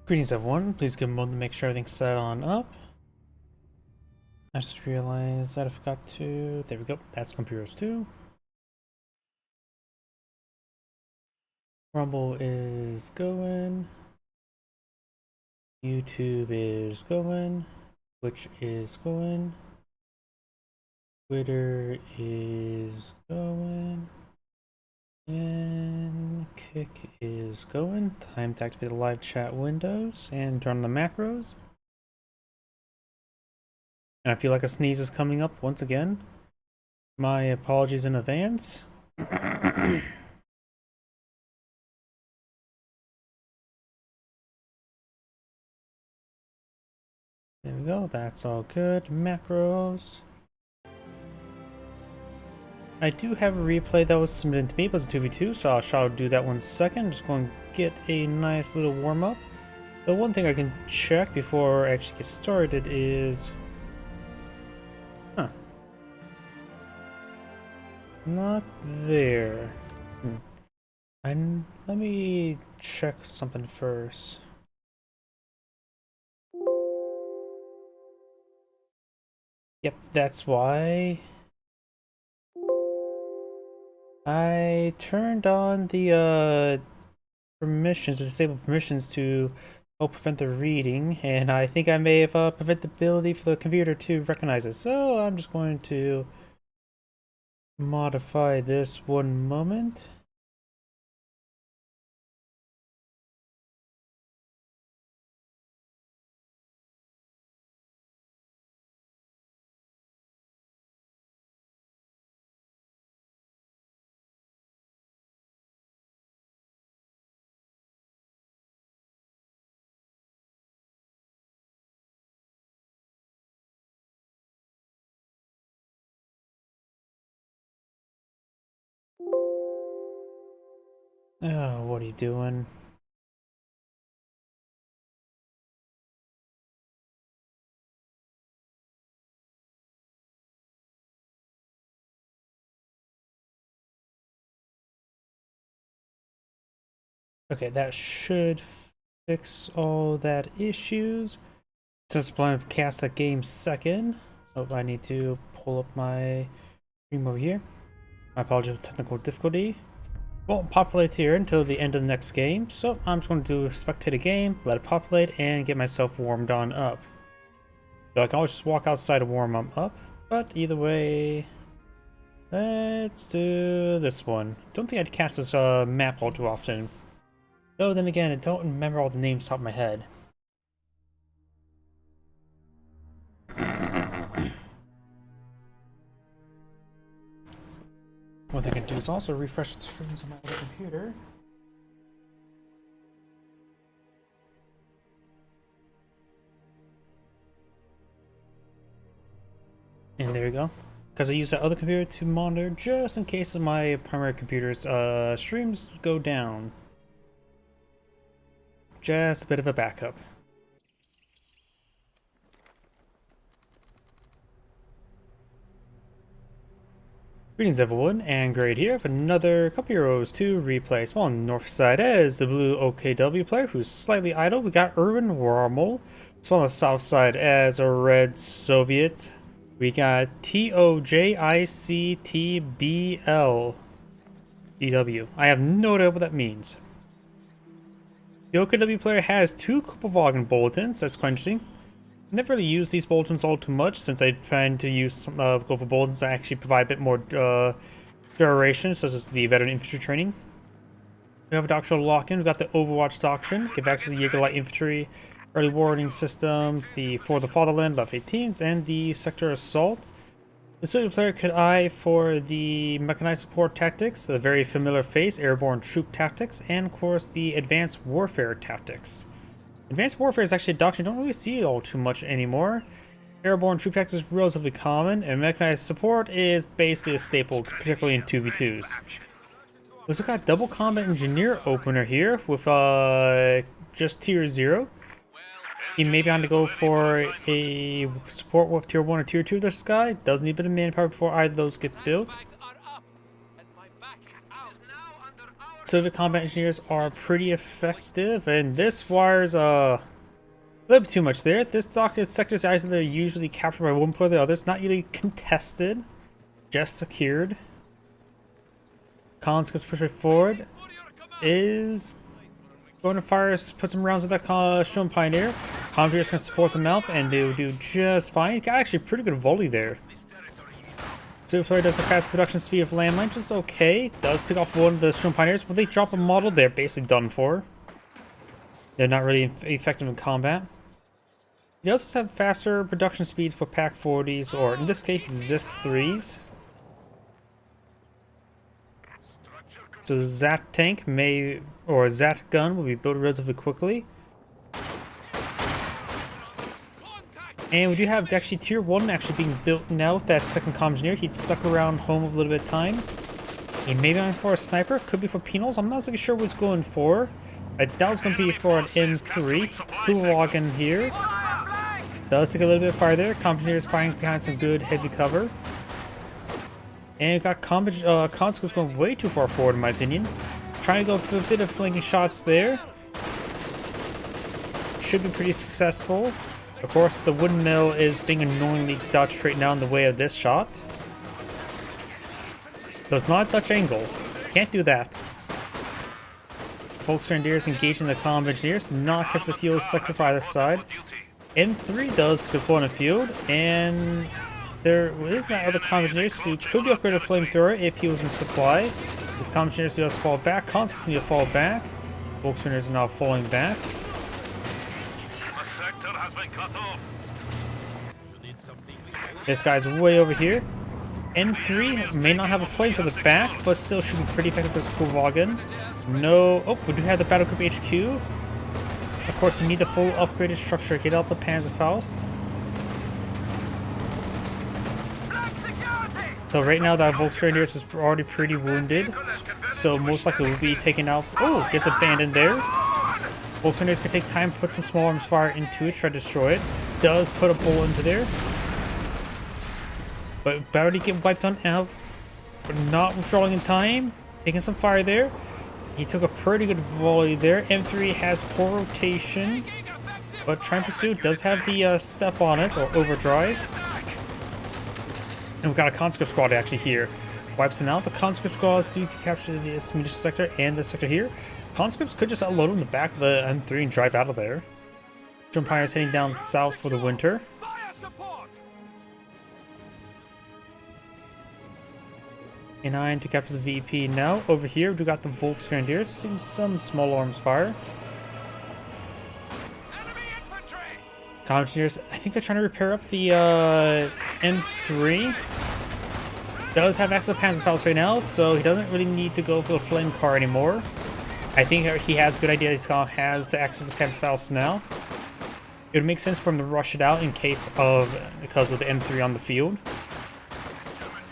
Greetings everyone, please give a moment to make sure everything's set on up. I just realized that I forgot to, there we go, that's computers too. Rumble is going. YouTube is going. Twitch is going. Twitter is going. And Kick is going. Time to activate the live chat windows and turn on the macros. And I feel like a sneeze is coming up once again. My apologies in advance. There we go, that's all good. Macros. I do have a replay that was submitted to me, but it's a 2v2, so I shall do that one second. Just going to get a nice little warm up. The one thing I can check before I actually get started is... Not there. Let me check something first. Yep, that's why. I turned on the permissions, the disabled permissions to help prevent the reading, and I think I may have prevented the ability for the computer to recognize it. So I'm just going to modify this one moment. Oh, what are you doing? Okay, that should fix all that issues. Since I'm planning to cast that game second, I need to pull up my stream over here. My apologies for technical difficulty. Won't populate here until the end of the next game, so I'm just going to spectate a game, let it populate, and get myself warmed on up. So I can always just walk outside to warm up, but either way, let's do this one. Don't think I'd cast this map all too often. Though then again, I don't remember all the names off the top of my head. What I can do is also refresh the streams on my other computer. And there you go. Because I use that other computer to monitor just in case of my primary computer's streams go down. Just a bit of a backup. Greetings everyone, and Great here with another couple heroes to replay. Small on the north side as the blue OKW player who's slightly idle. We got Urban Rommel. Small on the south side as a red Soviet. We got TOJICTBL DW. I have no idea what that means. The OKW player has two Kupelwagen bulletins. That's quite interesting. Never really use these bulletins all too much since I plan to use go for bulletins that actually provide a bit more duration, such as the veteran infantry training. We have a doctrinal lock-in. We've got the Overwatch doctrine, give access to Jaeger light infantry, early warning systems, the For the Fatherland, Buff 18s, and the sector assault. The Soviet player could eye for the mechanized support tactics, the very familiar face, airborne troop tactics, and of course the advanced warfare tactics. Advanced warfare is actually a doctrine you don't really see all too much anymore. Airborne troop tactics is relatively common, and mechanized support is basically a staple, particularly in 2v2s. We also got double combat engineer opener here with just tier 0. He may be on to go for a support with tier 1 or tier 2 this guy. Does need a bit of manpower before either of those get built. So the combat engineers are pretty effective, and this wires a little bit too much there. This sector is either usually captured by one player or the other. It's not usually contested, just secured. Collins gets pushed right forward. Is going to fire, put some rounds at that Stone Pioneer. Conjure's going to support them out, and they'll do just fine. Got actually a pretty good volley there. Super player does a fast production speed of landmines, which is okay. Does pick off one of the Stone Pioneers, but they drop a model, they're basically done for. They're not really effective in combat. He does have faster production speeds for Pack 40s, or in this case, Zis 3s. So Zat tank or Zat gun will be built relatively quickly. And we do have actually tier 1 actually being built now with that second comm engineer. He'd stuck around home a little bit of time. He may be going for a sniper, could be for penals. I'm not exactly sure what he's going for. I doubt it's going to be for an M3. Kuwagen here. Does take a little bit of fire there. Comm engineer is firing behind some good heavy cover. And we've got Consequence going way too far forward in my opinion. Trying to go for a bit of flanking shots there. Should be pretty successful. Of course, the windmill is being annoyingly Dutch right now in the way of this shot. Does not Dutch angle. Can't do that. Volkswagen engaging the comm engineers. Not kept the field sector for either side. M3 does deploy in the field, and there is that other comm engineers who could be upgraded to flamethrower if he was in supply. This comm engineers does fall back. Consequence need to fall back. Volkswagen is now falling back. This guy's way over here. N3 may not have a flame for the back, but still should be pretty effective for this Kuwagen. No. Oh, we do have the Battle Group HQ. Of course, you need the full upgraded structure. Get out the Panzerfaust. So right now, that Volkswagen is already pretty wounded. So most likely will be taken out. Oh, gets abandoned there. Volkswagen can take time, put some small arms fire into it, try to destroy it. Does put a bullet into there. But barely get wiped on out. But not withdrawing in time. Taking some fire there. He took a pretty good volley there. M3 has poor rotation. But Try and Pursue does have the step on it, or overdrive. And we've got a conscript squad actually here. Wipes it out. The conscript squads do to capture this munition sector and this sector here. Conscripts could just unload in the back of the M3 and drive out of there. Jump Pioneers heading down south for the winter. A9 to capture the VP now. Over here, we got the Volkswagen. Seems some small arms fire. Comm engineers, I think they're trying to repair up the M3. Does have access to Panzerfaust right now, so he doesn't really need to go for the flame car anymore. I think he has a good idea. He has the access to Panzerfaust now. It would make sense for him to rush it out because of the M3 on the field.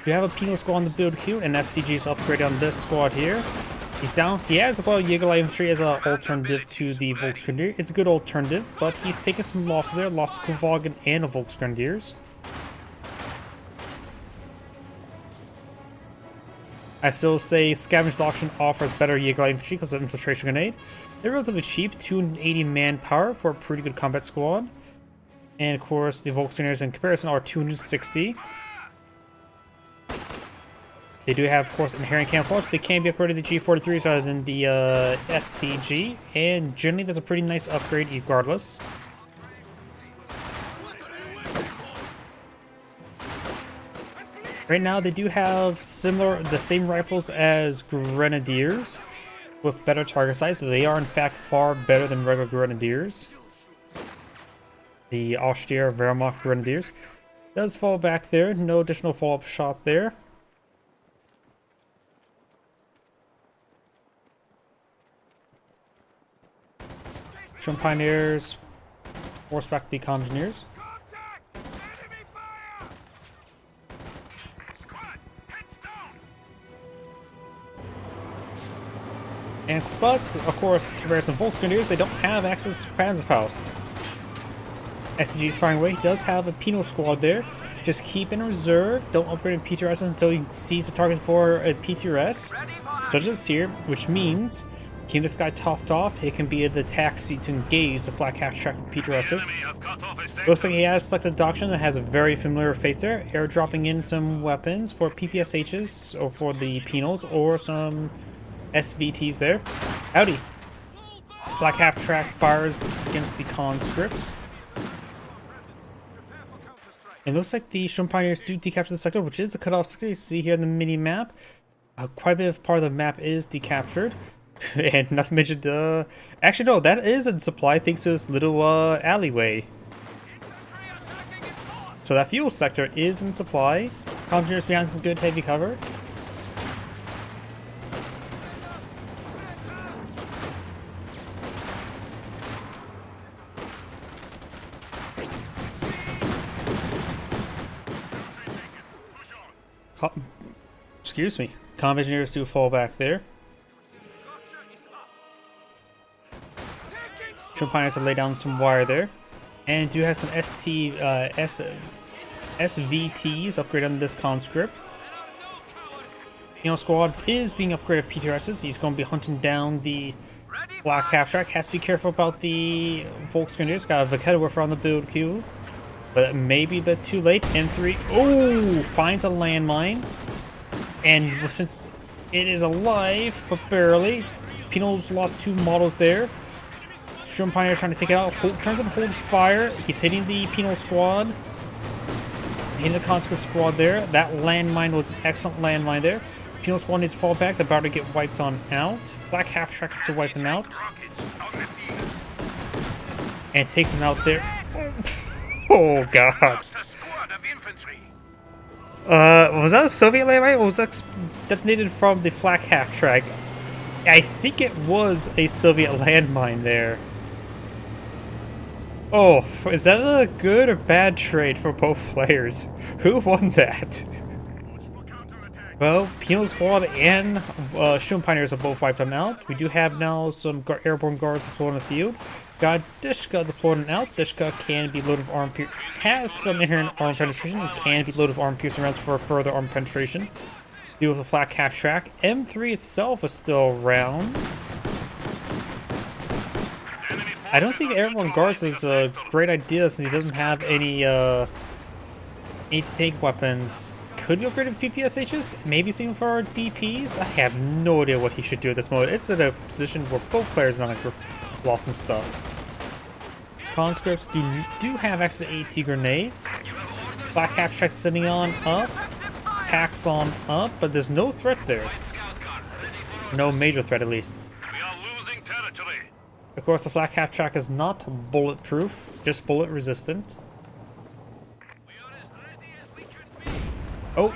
We have a penal squad on the build queue, and STG is upgraded on this squad here. He's down. He has about Jägerlight Infantry as an alternative to the Volksgrenadier. It's a good alternative, but he's taken some losses there. Lost to Kuwagen and the Volksgrenadiers. I still say Scavenged Auction offers better Jägerlight Infantry because of Infiltration Grenade. They're relatively cheap, 280 manpower for a pretty good combat squad. And of course, the Volksgrenadiers in comparison are 260. They do have, of course, inherent camouflage. They can be upgraded to G43s rather than the STG. And generally, that's a pretty nice upgrade regardless. Right now, they do have the same rifles as Grenadiers with better target size. So they are, in fact, far better than regular Grenadiers. The Austria Wehrmacht Grenadiers. Does fall back there. No additional follow-up shot there. Trump Pioneers force back the comm engineers. But of course, in comparison to Volksgrenadiers, they don't have access to Panzerfaust. STG is firing away. He does have a penal squad there. Just keep in reserve. Don't upgrade in PTRS until he sees the target for a PTRS. such as here, which means keep this guy topped off. It can be the taxi to engage the flat cap track with PTRSs. Looks like he has selected a doctrine that has a very familiar face there, airdropping in some weapons for PPSHs or for the penals or some SVTs there. Howdy. Flat cap track fires against the conscripts. It looks like the Shroom Pioneers do decapture the sector, which is the cutoff sector. You see here in the mini map, quite a bit of part of the map is decaptured. And not to mention, actually no, that is in supply thanks to this little alleyway. So that fuel sector is in supply. Engineers behind some good heavy cover. Excuse me. Comm engineers do fall back there. Shroom Pioneers have laid down some wire there. And do have some SVTs upgraded on this conscript. Squad is being upgraded PTRSs. He's going to be hunting down the black half track. Has to be careful about the Volksgrenadiers. Got a Vegeta Warfare on the build queue. But maybe a bit too late. M3. Oh! Finds a landmine. And since it is alive, but barely, Penal's lost 2 models there. Shroom Pioneer trying to take it out. Turns and hold fire. He's hitting the Penal squad. Hitting the conscript squad there. That landmine was an excellent landmine there. Penal squad needs to fall back. They're about to get wiped on out. Black half track is to wipe them out. And takes them out there. Oh god. Was that a Soviet landmine or was that detonated from the flak half track? I think it was a Soviet landmine there. Oh, is that a good or bad trade for both players? Who won that? Well, Penal Squad and Shroom Pioneers have both wiped them out. We do have now some airborne guards deployed on the field. Got Dishka deployed and out. Dishka can be loaded with arm has some inherent arm penetration and can be loaded with arm piercing rounds for further arm penetration. Deal with a flat cap track. M3 itself is still around. I don't think airborne guards is a great idea since he doesn't have any tank weapons. Could be upgraded with PPSHs? Maybe same for our DPs? I have no idea what he should do at this moment. It's in a position where both players now have lost some stuff. Conscripts do have access to AT grenades. Black Hat Track sitting on up. Packs on up, but there's no threat there. No major threat, at least. Of course, the Flak Half Track is not bulletproof, just bullet resistant. Oh!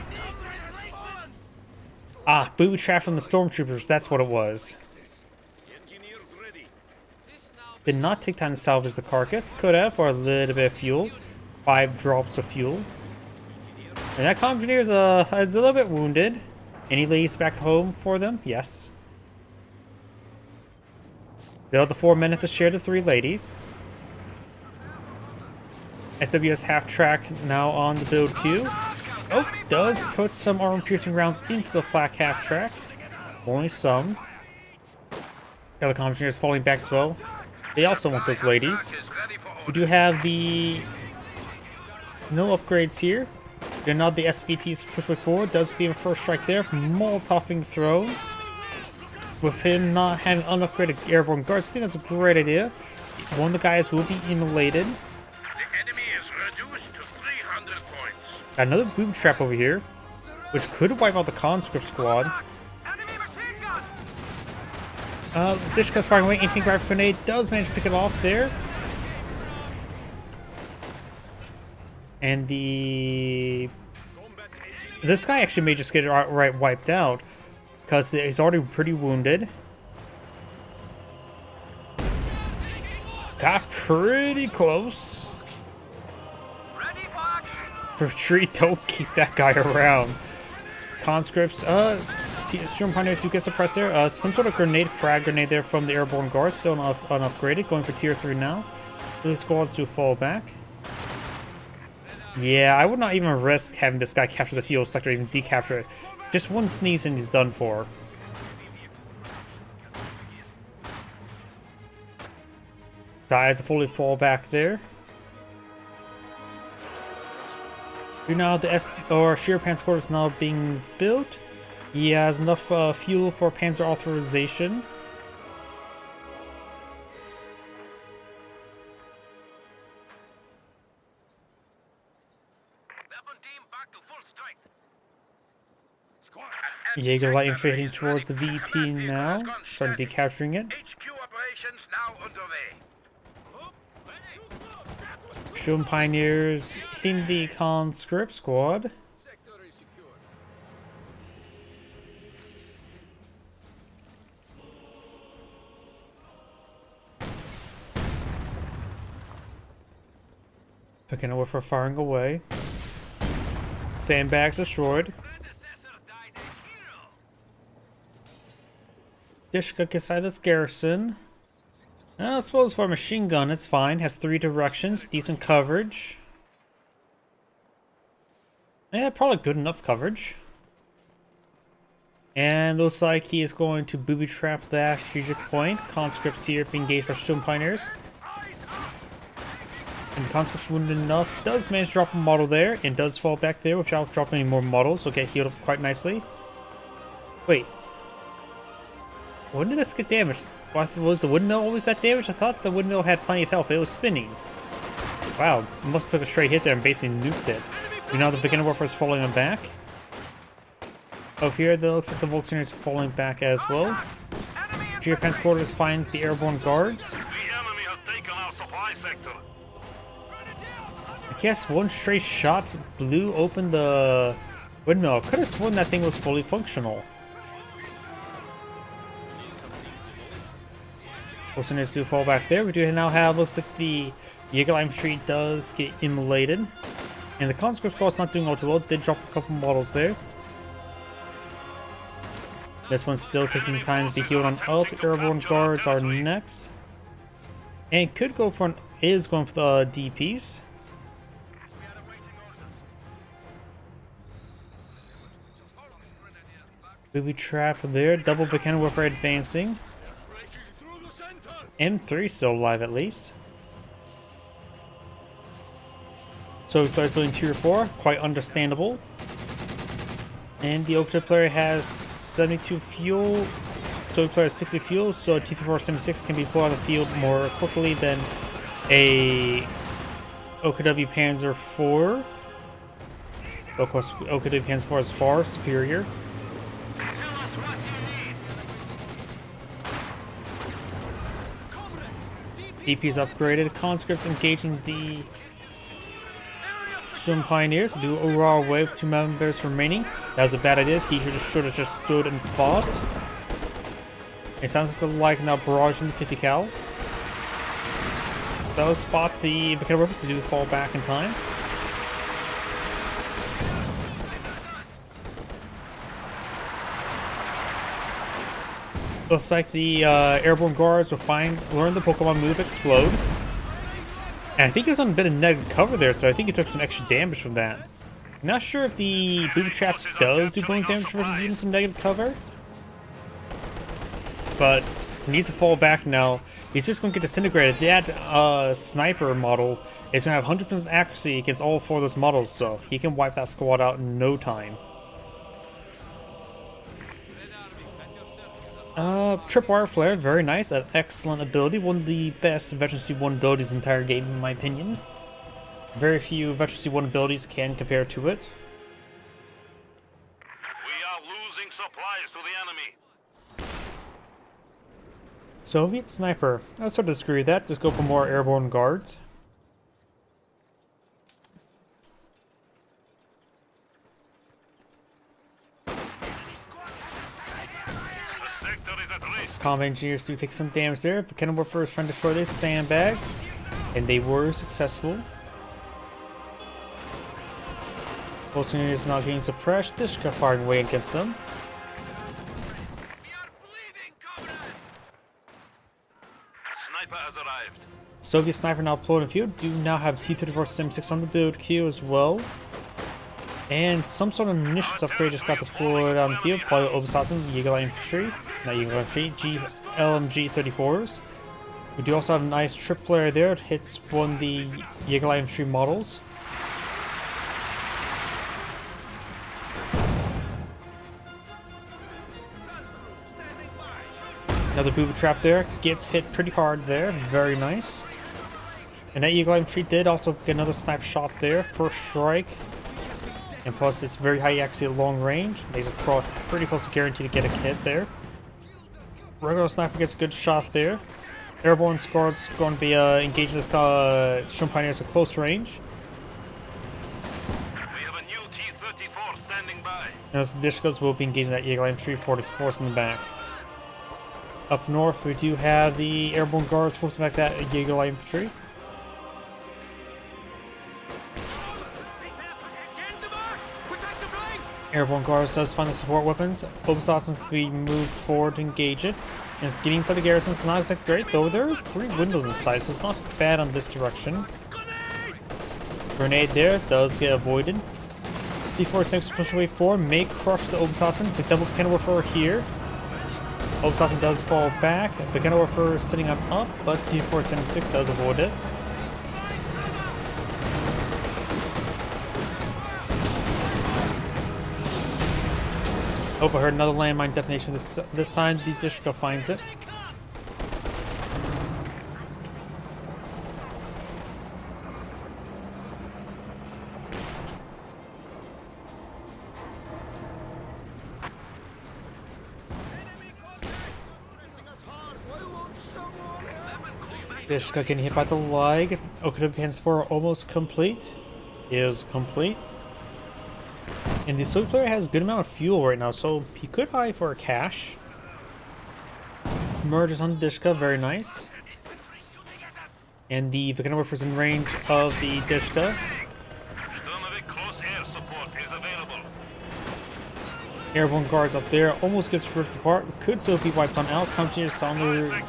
Ah, booby trap from the stormtroopers, that's what it was. Did not take time to salvage the carcass. Could have for a little bit of fuel. 5 drops of fuel. And that comm engineer is a little bit wounded. Any ladies back home for them? Yes. The other 4 men have to share the 3 ladies. SWS half track now on the build queue. Oh, does put some armor piercing rounds into the flak half track. Only some. The other comm engineers falling back as well. They also want those ladies. We do have the no upgrades here. They're not the SVTs push way forward. Does receive a first strike there. Molotov being thrown. With him not having unupgraded airborne guards, I think that's a great idea. One of the guys will be immolated. The enemy is reduced to 300 points. Got another boom trap over here, which could wipe out the conscript squad. Dishka's firing away. Anti-gravity grenade does manage to pick it off there. And this guy actually may just get outright wiped out because he's already pretty wounded. Got pretty close. Retreat, don't keep that guy around. Conscripts, Shroom Pioneers do get suppressed there. Some sort of frag grenade there from the airborne guards, still unupgraded, going for tier 3 now. The squads do fall back. Yeah, I would not even risk having this guy capture the fuel sector, even decapture it. Just one sneeze and he's done for. Dies a fully fall back there. So now the Sheer Panzer Quarter is now being built. He has enough fuel for Panzer authorization. Jaeger light infantry heading towards the VP now, starting decapturing it. HQ operations now underway. Shun Pioneers hitting the conscript squad. Picking away for firing away. Sandbags destroyed. Dishka gets out of this garrison. I suppose for a machine gun it's fine. Has 3 directions, decent coverage. Yeah, probably good enough coverage. And looks like he is going to booby trap that strategic point. Conscripts here being engaged by Stone Pioneers. And the conscripts wounded enough. Does manage to drop a model there and does fall back there without dropping any more models. So get healed up quite nicely. Wait. When did this get damaged? Was the windmill always that damaged? I thought the windmill had plenty of health. It was spinning. Wow, it must have took a straight hit there and basically nuked it. We know the beginner warfare is falling on back. Over here, it looks like the Volkswagen is falling back as well. Geopan's quarters finds the airborne guards. The enemy has taken our supply sector. I guess one straight shot blew open the windmill. Could have sworn that thing was fully functional. Volkswagen do fall back there. We do now have, looks like the Jaeger infantry does get immolated. And the conscript squad's not doing all too well. Did drop a couple models there. This one's still taking time to be healed on up. Airborne guards are next. And could go for is going for the DPs. Booby trap there. Double Buchanan warfare advancing. M3 still alive at least. So we played building 2 or 4, quite understandable. And the Okta player has 72 fuel. So the player has 60 fuel, so T-3476 can be pulled out of the field more quickly than a OKW Panzer IV. Of course, OKW Panzer IV is far superior. DP's upgraded. Conscripts engaging the Shun Pioneers to do a raw wave, 2 members remaining. That was a bad idea. He should have just stood and fought. It sounds like now barrage in the 50 cal. That will spot the Buchanan weapons to do fall back in time. Looks like the airborne guards will learn the Pokemon move Explode. And I think he was on a bit of negative cover there, so I think he took some extra damage from that. Not sure if the booby trap does do bonus damage versus units in negative cover. But he needs to fall back now. He's just going to get disintegrated. That sniper model is going to have 100% accuracy against all 4 of those models, so he can wipe that squad out in no time. Tripwire Flare, very nice, an excellent ability, one of the best Veteran C1 abilities in the entire game in my opinion. Very few Veteran C1 abilities can compare to it. We are losing supplies to the enemy. Soviet Sniper, I sort of disagree with that, just go for more airborne guards. Combat engineers do take some damage there. The cannon warfare is trying to destroy these sandbags, and they were successful. Both engineers now getting suppressed. Dishka firing away against them. Sniper has arrived. Soviet Sniper now deployed in the field. Do now have T-3476 on the build queue as well. And some sort of munitions upgrade just got deployed on the field. Probably Obershausen, Jaeger Infantry. Not Jaeger Infantry, LMG 34s. We do also have a nice trip flare there. It hits one of the Jaeger infantry models. Another booby trap there. Gets hit pretty hard there. Very nice. And that Jaeger infantry did also get another sniper shot there. First strike. And plus it's very high actually at long range. Makes it pretty close to guarantee to get a hit there. Regular sniper gets a good shot there. Airborne Squad's going to be engaging this Shun Pioneers at close range. We have a new T-34 standing by. And as the Dishkas will be engaging that Jaeger infantry force in the back. Up north, we do have the Airborne Guards forcing back that Jaeger infantry. Airborne Guards does find the support weapons. Obasassin can be moved forward to engage it. And it's getting inside the garrison. It's not exactly great, though there's 3 windows inside, so it's not bad on this direction. Grenade there does get avoided. T-46 push away forward, may crush the Obasassin. The double cannon warfare here. Obasassin does fall back. The cannon warfare is sitting up, but T-476 does avoid it. Oh, I heard another landmine detonation. This time, the Dishka finds it. Dishka getting hit by the lag. Okada Pans 4 almost complete. Is complete. And the Soviet player has a good amount of fuel right now, so he could buy for a cash. Merges on the Dishka, very nice. And the Vikana Warfare's in range of the Dishka. Close air support is available. Airborne Guards up there, almost gets ripped apart. Could still be wiped out. Continues on the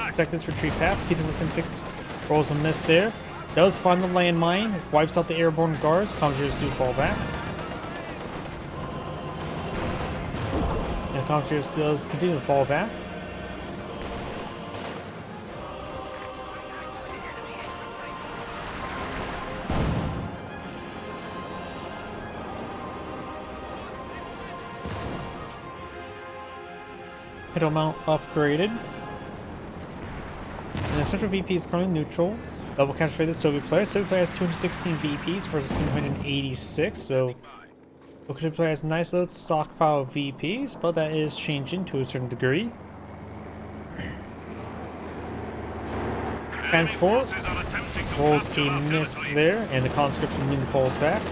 protected retreat path. T-376 rolls a miss there. Does find the landmine, wipes out the Airborne Guards. Commentators do fall back. And Commentators does continue to fall back. Middle mount upgraded. And the central VP is currently neutral. Double capture for the Soviet player. Soviet player has 216 VPs versus 286, so Soviet player has a nice little stockpile of VPs, but that is changing to a certain degree. Transport rolls a miss there, and the conscript immediately falls back.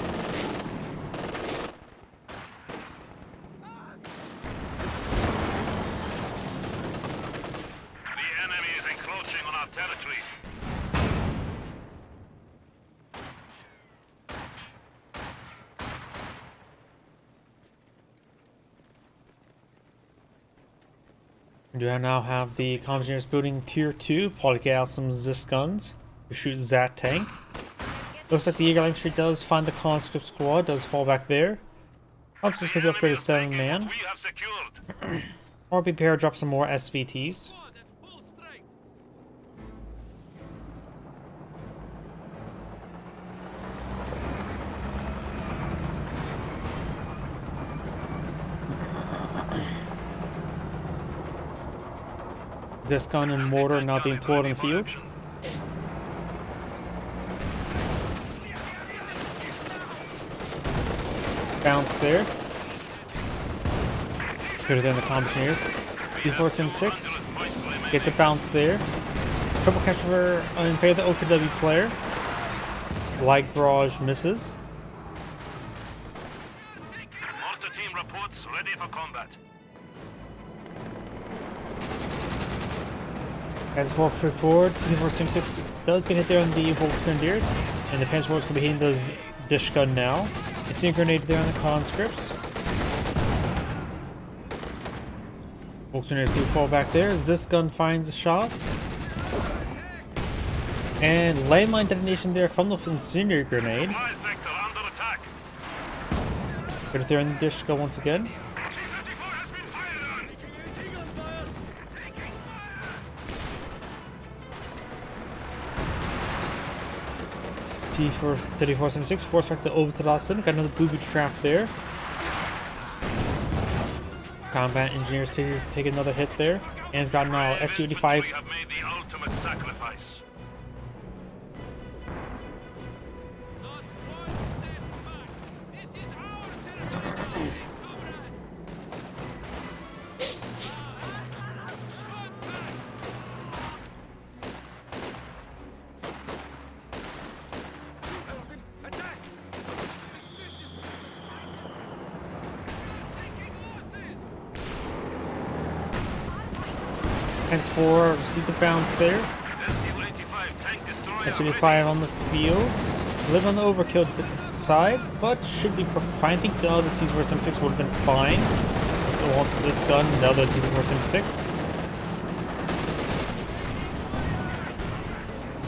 We do now have the Engineers building tier 2, probably get out some Zis guns to shoot Zat tank. Looks like the Eagle Infantry does find the conscript squad, does fall back there. Conscripts could be upgraded to 7-man. Or be prepared to drop some more SVTs. Ziscon and mortar now being deployed on the field. Bounce there. Better than the Engineers. B476 gets a bounce there. Triple capture in favor of the OKW player. Light barrage misses. Mortar team reports ready for combat. As the forward forward, T476 does get hit there on the Volksgrenadiers, and the Panzer Force will be hitting those Dishka now. You see a grenade there on the conscripts. Volksgrenadiers do fall back there. This gun finds a shot. And landmine detonation there from the incendiary grenade. Get it there on the Dishka once again. T-3476 force back to Obsidian. Got another booby trap there. Combat engineers take another hit there. And got now SU-85. We have made the ultimate sacrifice. Hence 4 received the bounce there. SU-85 on the field. A little on the overkill side, but should be fine. I think the other T-3476 would have been fine. The one this gun, the other T-3476.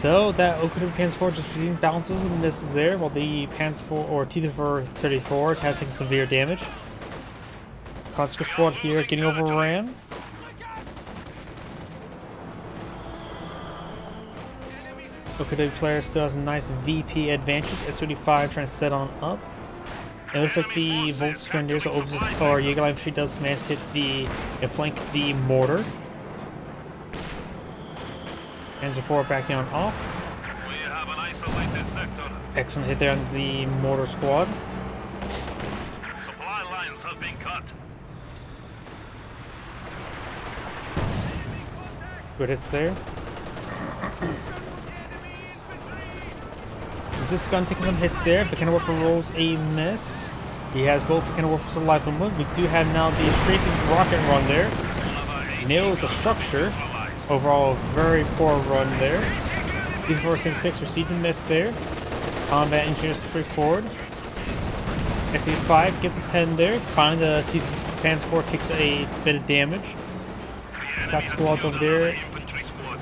Though that Okuda Panzer IV just receiving bounces and misses there, while the Panzer IV or T-34 has taken severe damage. Conscript squad here getting overran. Okuda player still has a nice VP advantage. S-35 trying to set on up. It looks like the Volksgrenadiers or Jäger Infantry does manage to hit and flank the mortar. Panzer IV back down off. We have an isolated sector. Excellent hit there on the mortar squad. Supply lines have been cut. Good hits there. This gun taking some hits there. Mechanowarfare rolls a miss. He has both Mechanowarfers alive and limb. We do have now the strafing rocket run there. Nails the structure. Overall, very poor run there. T-3476 received a miss there. Combat engineers push forward. SU-5 gets a pen there. Finally, the Panzer IV takes a bit of damage. Got squads over there.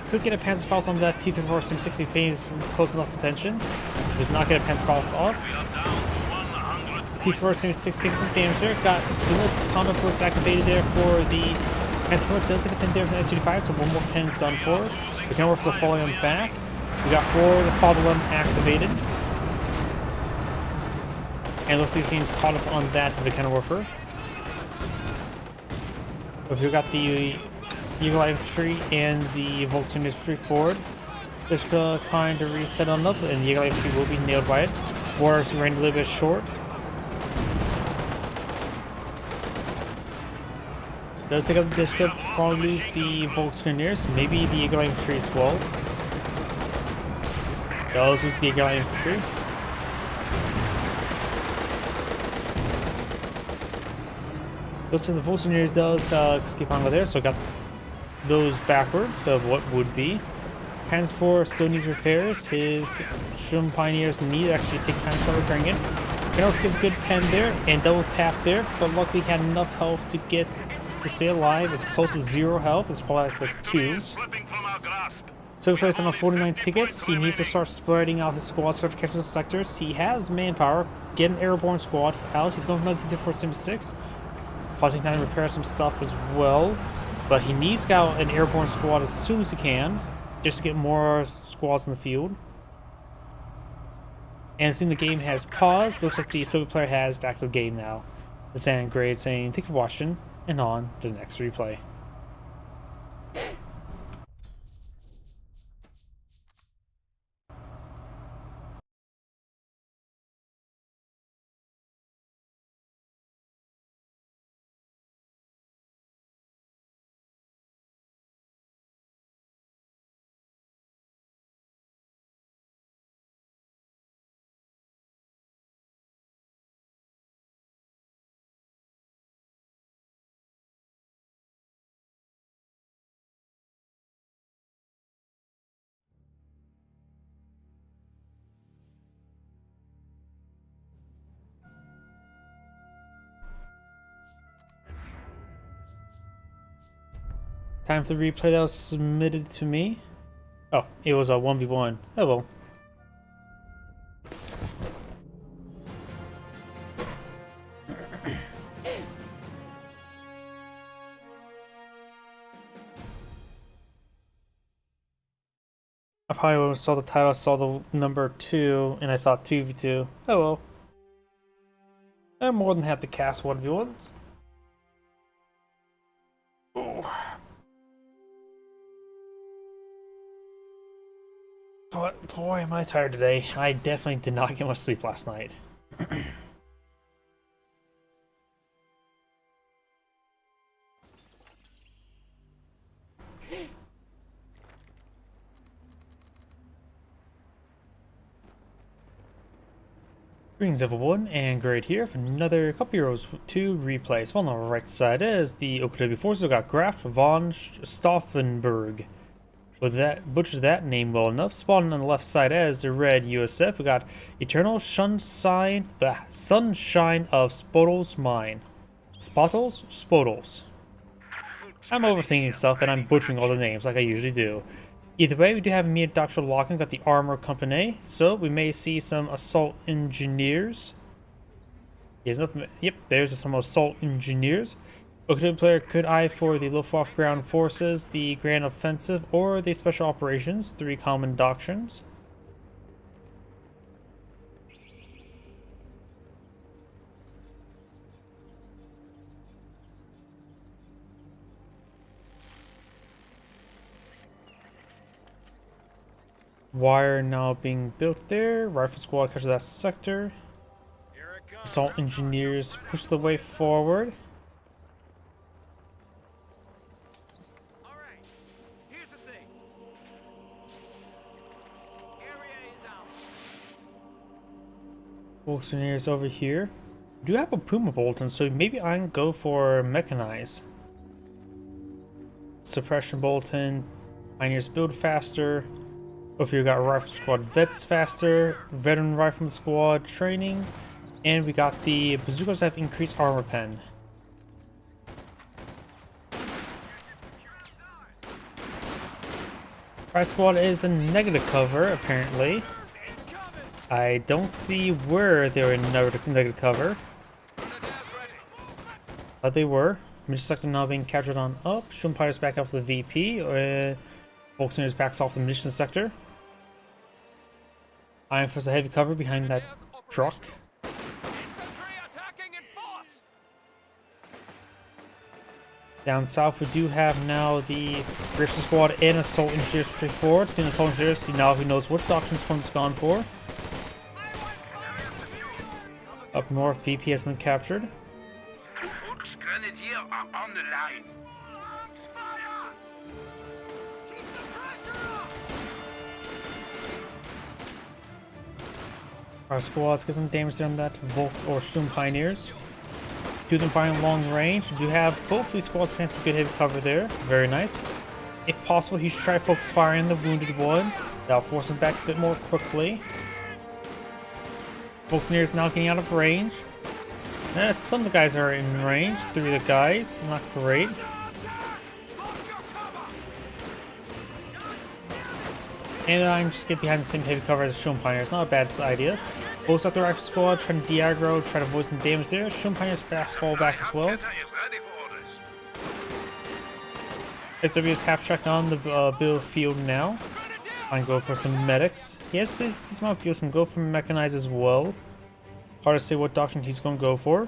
Could get a Panzer Faust on that T-3476 if pays close enough attention. Does not get a Panzer Faust off. T-3476 takes some damage there. Got Blitz, Combat Blitz activated there for the Panzer IV. Does get a pin there from the SU-5, so one more pin's done for it. The Mechanowarfers are falling on back. We got 4 of the Fatherland activated. And looks like he's getting caught up on that Mechanowarfer. If we got the Eagle Infantry and the Volkswagen Infantry forward. They're still trying to reset on up, and the Eagle Infantry will be nailed by it. Warriors ran a little bit short. Does take up the disc, probably lose the Volkswageners, maybe the Eagle Infantry as well. Does lose the Eagle Infantry. Looks like the Volkswageners does skip on over there, so I got those backwards of what would be. Panzer IV still needs repairs. His Shun Pioneers need to actually take time to start repairing it. Mechanowarfer gets a good pen there and double tap there, but luckily he had enough health to stay alive. As close to 0 health. It's probably like the 2. So he plays on 49 tickets. He needs to start spreading out his squad, start to capture the sectors. He has manpower. Get an airborne squad out. He's going for another T-3476. Probably take time to repair some stuff as well. But he needs to get out an airborne squad as soon as he can, just to get more squads in the field. And seeing the game has paused, looks like the Soviet player has back to the game now. The Sand Grade saying, thank you for watching, and on to the next replay. Time for the replay that was submitted to me. Oh, it was a 1v1. Oh well. I probably when I saw the title, I saw the number 2, and I thought 2v2. Oh well. I'm more than happy to cast 1v1s. Oh. But boy, am I tired today. I definitely did not get much sleep last night. Greetings everyone, and great here for another couple heroes to replay. So on the right side is the OKW forces. We've got Graf von Stauffenberg. With that, butchered that name well enough. Spawning on the left side as the red USF, we got Eternal Sunshine of Spodol's Mine. Spodol's? I'm overthinking stuff and I'm butchering all the names like I usually do. Either way, we do have immediate doctoral locking, got the armor company, so we may see some assault engineers. There's nothing. Yep, there's some assault engineers. OKW player could eye for the Luftwaffe ground forces, the Grand Offensive, or the Special Operations, 3 common doctrines. Wire now being built there. Rifle squad capture that sector. Assault engineers push the way forward. Alright, here's the thing. Area is out. Engineers over here. We do have a Puma Bolton, so maybe I can go for Mechanize. Suppression Bolton. Pioneers build faster. Over here we got Rifle Squad Vets faster, Veteran Rifle Squad training, and we got the bazookas have increased armor pen. Fire Squad is in negative cover, apparently. I don't see where they were in negative cover. But they were. Mission sector now being captured on up. Schumpires back off the VP. Volkswagen backs off the mission sector. Iron Fist a heavy cover behind that truck. Down south we do have now the British squad and assault engineers pretty forward. Seeing assault engineers, now he knows what doctrine one's gone for. Up north, VP has been captured. Volksgrenadier are on the line. Our squads get some damage on that Volk or Sturm Pioneers. 2 of them firing long range. We do have both these squads planting some good heavy cover there. Very nice. If possible, he should try focus firing the wounded one. That'll force him back a bit more quickly. Volkswagen now getting out of range. Some of the guys are in range. 3 of the guys. Not great. And I'm just get behind the same heavy cover as the Sturm Pioneers. Not a bad idea. Post up the Rifle Squad, trying to de-aggro, try to avoid some damage there. Sturm Pioneers fall back as well. SW's half track on the build field now. I can go for some medics. He has these amount of fuels, can go for mechanized as well. Hard to say what doctrine he's going to go for.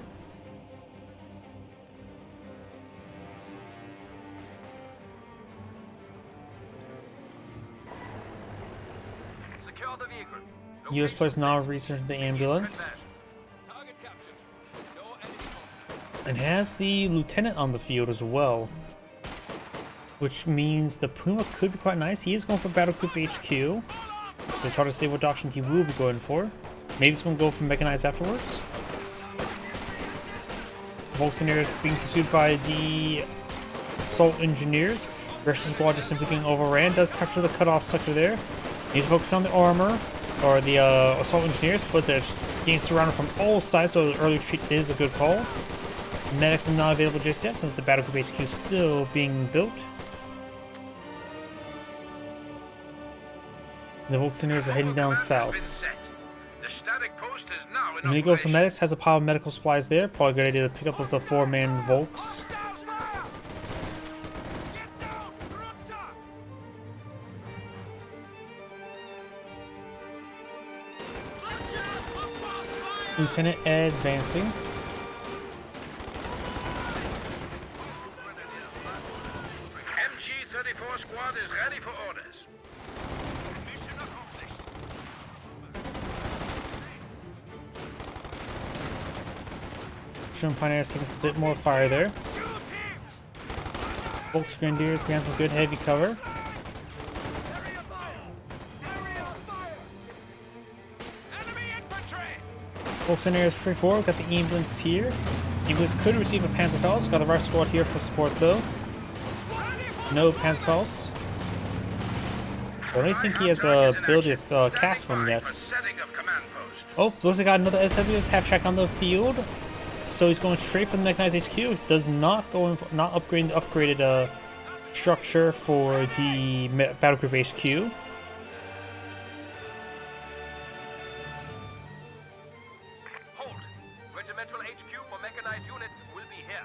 US players now researching the ambulance. And has the lieutenant on the field as well. Which means the Puma could be quite nice. He is going for Battle Group HQ. So it's hard to say what doctrine he will be going for. Maybe he's going to go for Mechanized afterwards. Volkswagen is being pursued by the Assault Engineers. Versus Squad just simply getting overran. Does capture the cutoff sector there. He's focused on the armor. Or the Assault Engineers, but they're getting surrounded from all sides, so the early retreat is a good call. Medics are not available just yet, since the Battle Group HQ is still being built. The Volkswagen are heading down south. When he goes for medics, has a pile of medical supplies there. Probably a good idea to pick up with the 4-man Volks. Lieutenant Ed advancing. MG-34 squad is ready for orders. Mission accomplished. Shroom Pioneers taking a bit more fire there. Shoot him! Volks Grenadiers behind some good heavy cover. Area fire! Area fire! Enemy infantry! Volks Grenadiers free forward. Got the ambulance here. Ambulance could receive a Panzerfaust. Got the right squad here for support though. No Panzerfaust. I don't think he has a ability to cast one yet. For setting of command post. Oh, looks like got another SWS half track on the field. So he's going straight for the mechanized HQ. Does not go in, not upgrade the upgraded structure for the battle group HQ. Hold! Regimental HQ for mechanized units will be here.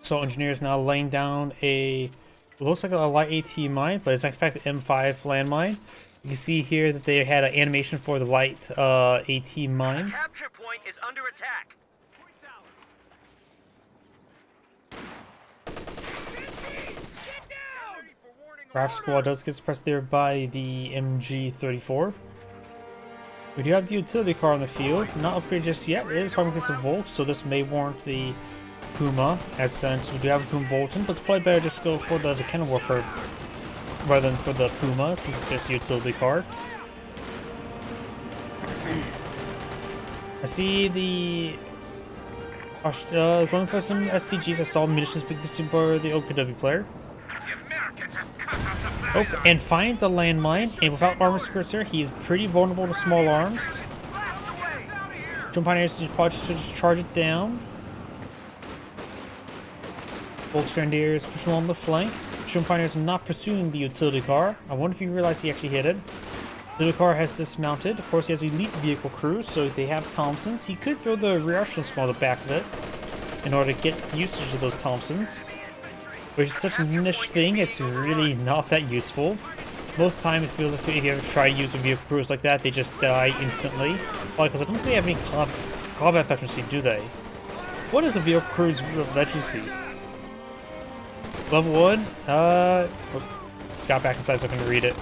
So engineers now laying down a, it looks like a light AT mine, but it's in fact an M5 landmine. You can see here that they had an animation for the light AT mine. Capture point is under attack. Get down! Craft squad does get suppressed there by the MG34. We do have the utility car on the field, not upgraded just yet. It is fighting against a Volt, so this may warrant the Puma, as since we do have a Puma Bolton, but it's probably better just go for the cannon warfare rather than for the Puma, since it's just a utility car. I see the going for some STGs. I saw munitions being consumed by the OKW player. The Americans have cut us a Oh, and finds a landmine, and without armor cursor, he's pretty vulnerable to small arms. Jump Pioneers probably just charge it down. Volks Grenadiers push along the flank. Jump Pioneers not pursuing the utility car. I wonder if you realize he actually hit it. The utility car has dismounted. Of course, he has elite vehicle crews, so they have Thompsons. He could throw the rear echelon squad on the back of it in order to get usage of those Thompsons, which is such a niche thing, it's really not that useful. Most times it feels like if you ever try to use a vehicle crews like that, they just die instantly. Well, because I don't think they have any combat efficiency, do they? What is a vehicle crews efficiency? Level 1? Got back inside so I can read it.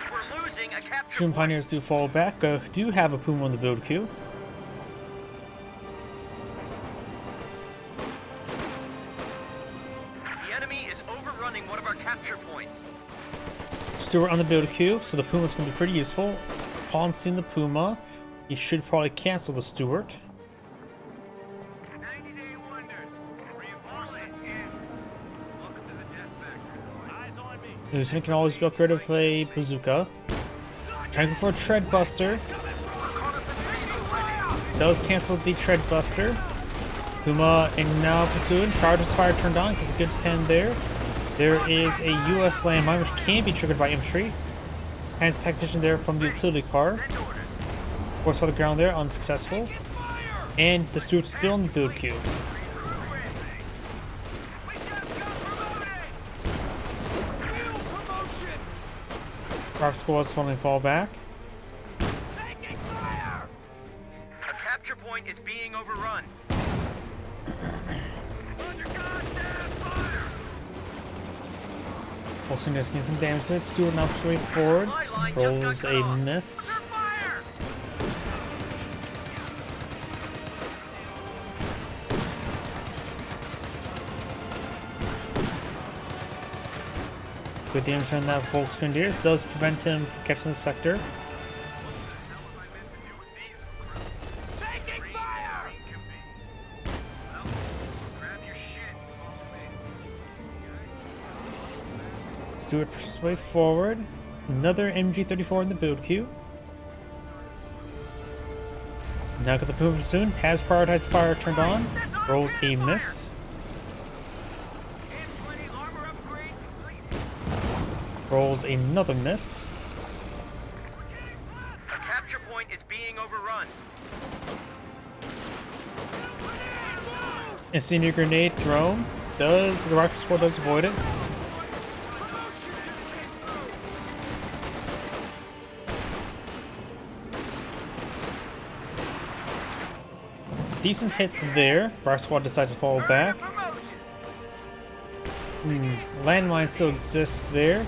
We're losing a capture June Pioneers do fall back, do have a Puma on the build queue. The enemy is overrunning one of our capture points. Stewart on the build queue, so the Puma's going to be pretty useful. Upon seeing the Puma, he should probably cancel the Stewart. 90-day wonders. Reinforcements in. Welcome to the death factory. Eyes on me. The lieutenant can always be upgraded with a bazooka. Trying to go for a tread buster. Does cancel the tread buster. Puma and now pursuing. Power fire turned on. Gets a good pen there. There is a US landmine which can be triggered by infantry. Hands tactician there from the utility car. Force for the ground there, unsuccessful. And the Stewart's still in the build queue. Craft squad's finally fall back. Taking fire! A capture point is being overrun. Under goddamn fire! Also just getting some damage to it. Stewart now straight forward. Rolls a miss. Under fire! Good damage on that Volks Grenadiers does prevent him from catching the sector. Taking fire! Stewart pushes his way forward. Another MG34 in the build queue. Now got the Puma soon. Has prioritized fire turned on. Rolls a miss. Armor upgrade complete. Rolls another miss. A capture point is being overrun. Incendiary grenade thrown. The rifle squad does avoid it. decent hit there. Fire Squad decides to fall back. Landmine still exists there.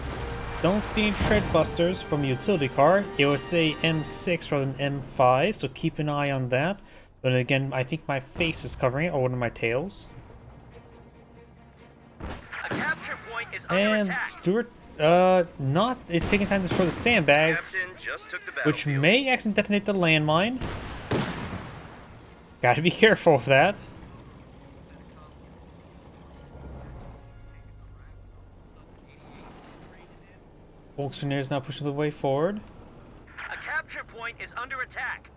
Don't see any tread busters from the utility car. It would say M6 rather than M5, so keep an eye on that. But again, I think my face is covering it, or one of my tails. A capture point is under And attack. Stewart, it's taking time to destroy the sandbags, Captain just took the which battlefield. may accidentally detonate the landmine. Gotta be careful of that. Volkswagen is now pushing the way forward. A capture point is under attack.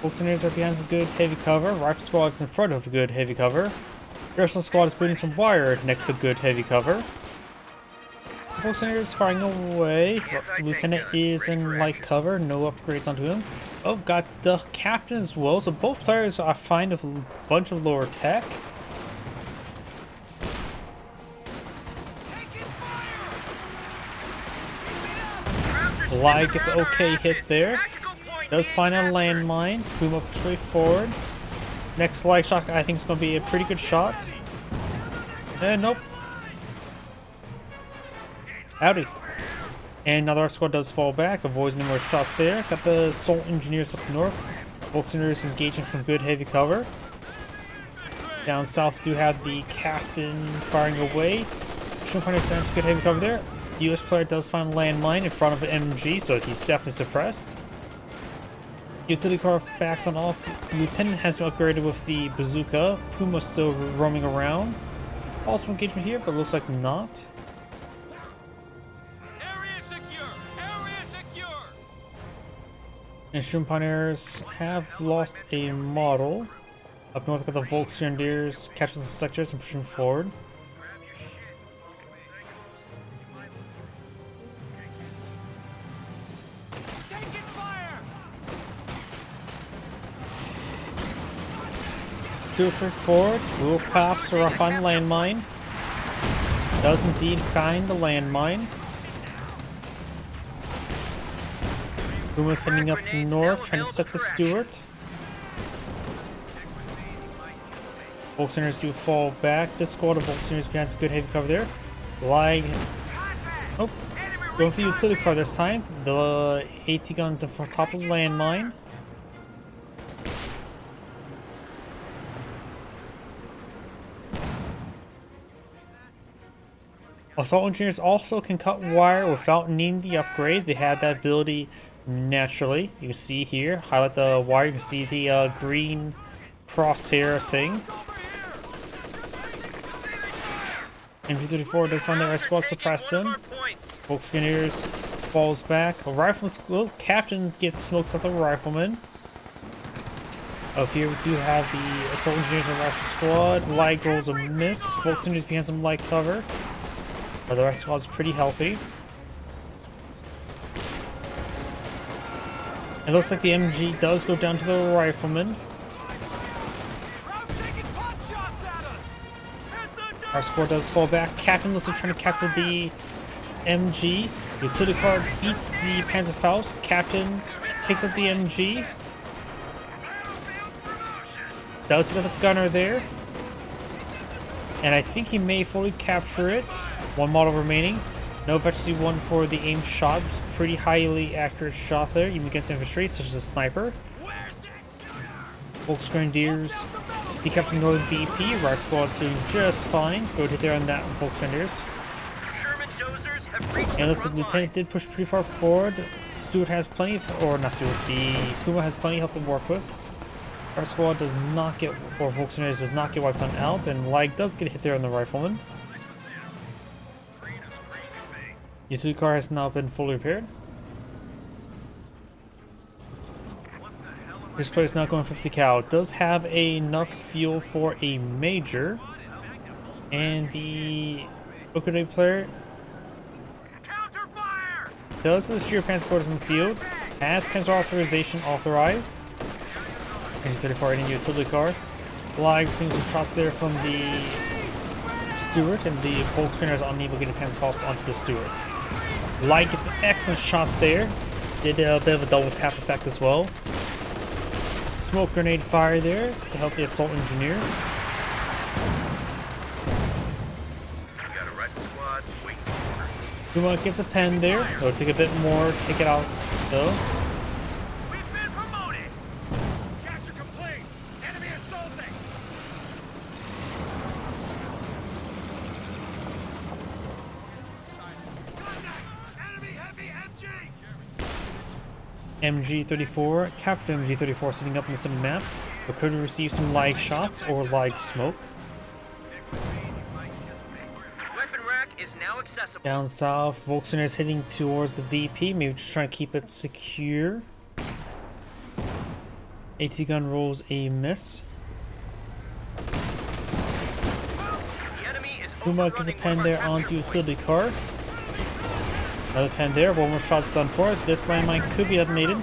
Volkswagen are behind some good heavy cover. Rifle Squad is in front of a good heavy cover. Airsoft Squad is putting some wire next to good heavy cover. Volkswagen is firing away. Lieutenant is in light cover. No upgrades onto him. Oh, got the captain as well. So both players are fine with a bunch of lower tech. Lie gets an okay hit there. Does find a landmine. Puma push way forward. Next light shot I think is going to be a pretty good shot. Nope. Howdy. And another squad does fall back, avoids numerous shots there. Got the Assault Engineers up north. Volkswagen engaging some good heavy cover. Down south do have the captain firing away. Schumpeter's been some good heavy cover there. The US player does find a landmine in front of an MG, so he's definitely suppressed. Utility car backs on off. Lieutenant has been upgraded with the bazooka. Puma's still roaming around. Also engagement here, but looks like not. Area secure. Area secure. And Schumpeter's have lost a model. Up north, got the Volkswagen catching some sectors and pushing forward. Stewart forward. Will pops are up on landmine. Does indeed find the landmine. Puma's heading up north, trying to set the Stewart. Volkswageners do fall back. This squad of Volkswageners behind some good heavy cover there. Lie. Oh, going for the utility car this time. The AT guns are on top of the landmine. Assault engineers also can cut wire without needing the upgrade. They have that ability naturally. You can see here, highlight the wire, you can see the green crosshair thing. MG34 does find the right spot, suppress him. Volkswageners falls back. A rifleman, well, captain gets smokes at the rifleman. Up here we do have the assault engineers and rifle squad. Light rolls a miss. Volkswageners behind some light cover. But the rest of the squad's pretty healthy. It looks like the MG does go down to the rifleman. Our squad does fall back. Captain looks like trying to capture the MG. Utility car beats the Panzerfaust. Captain picks up the MG. Does get the gunner there. And I think he may fully capture it. One model remaining. No efficiency one for the aimed shot. Just pretty highly accurate shot there, even against infantry, such as a sniper. Volksgrenadiers decapturing Northern VP. Right squad's doing just fine. Go hit there on that Volksgrenadiers. And it looks like the Lieutenant did push pretty far forward. Stewart has plenty of, or not Stewart, the Puma has plenty of health to work with. Our squad does not get, or Volksgrenadiers does not get wiped on out, and Lag does get hit there on the rifleman. Utility car has now been fully repaired. This player is not going 50 cal. It does have enough fuel for a major. And the Okade player does the sheer Panzer quarters in the field. Has Panzer authorization authorized. 34 in utility car. Lag seeing some shots there from the Stewart, and the Volkswagen is unable to get a Panzer Pulse onto the Stewart. Light gets an excellent shot there. Did a bit of a double tap effect as well. Smoke grenade fire there to help the assault engineers. Got a wrecking squad waiting for orders. Puma gets a pen there. It'll take a bit more to take it out though. We've been promoted. Capture complete. Enemy assaulting. Enemy heavy MG. MG34, captured MG34 sitting up on the same map, but could receive some lag shots or lag smoke. Weapon rack is now accessible. Down south, Volkswagen is heading towards the VP, maybe just trying to keep it secure. AT gun rolls a miss. The enemy is Puma gets a overrunning pen one of there our onto capture utility points. car. Another pen there, one more shot's done for it. This landmine could be detonated.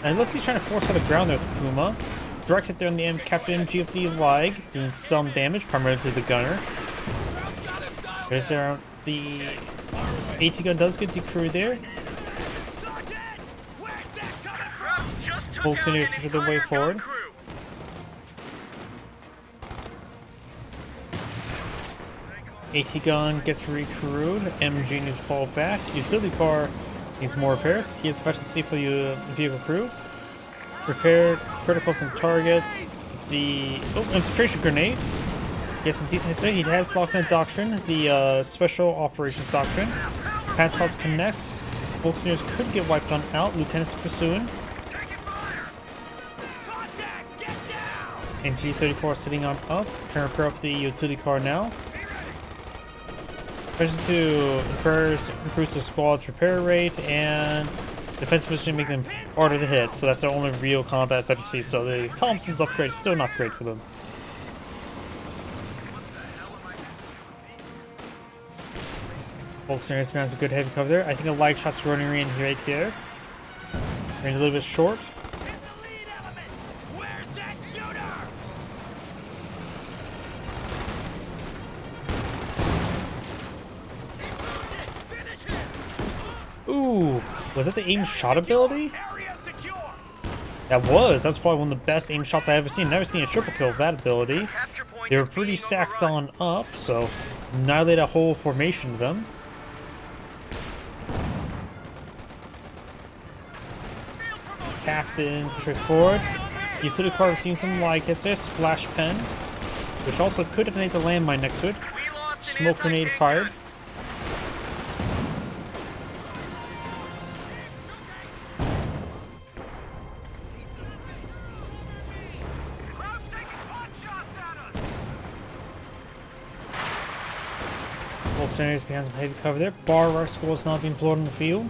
And looks like he's trying to force out the ground there with the Puma. Direct hit there on the captured MG of the lag, doing some damage, primarily to the gunner. There's the AT gun does get decrewed there. Krabs just took Folks out in an here push their way entire gun forward. crew. AT gun gets recrewed. MG needs to fall back. Utility car needs more repairs. He has efficiency for the vehicle crew. Repaired criticals on target. The infiltration grenades. He has some decent hits there. He has locked in doctrine, the special operations doctrine. Pass house connects. Volkswagen could get wiped on out. Lieutenant's pursuing. And G34 sitting on up. Trying to repair up the utility car now. Pressure to improves the squad's repair rate and defense position, make them harder to hit. So that's their only real combat efficiency. So the Thompson's upgrade is still not great for them. Volkswagen has some good heavy cover there. I think a lag shot's running in here right here. Running a little bit short. Ooh, was that the aim shot ability? That was. That's probably one of the best aim shots I've ever seen. Never seen a triple kill with that ability. Capture point They were is pretty being stacked overrun. on up, so annihilate a whole formation of them. Captain, push right forward. Utility car receiving some lag hits there. Splash pen, which also could detonate the landmine next to it. We lost an Smoke grenade anti-tank fired. gun. Volkswagen is behind some heavy cover there. Bar rush squad is not being blown in the field.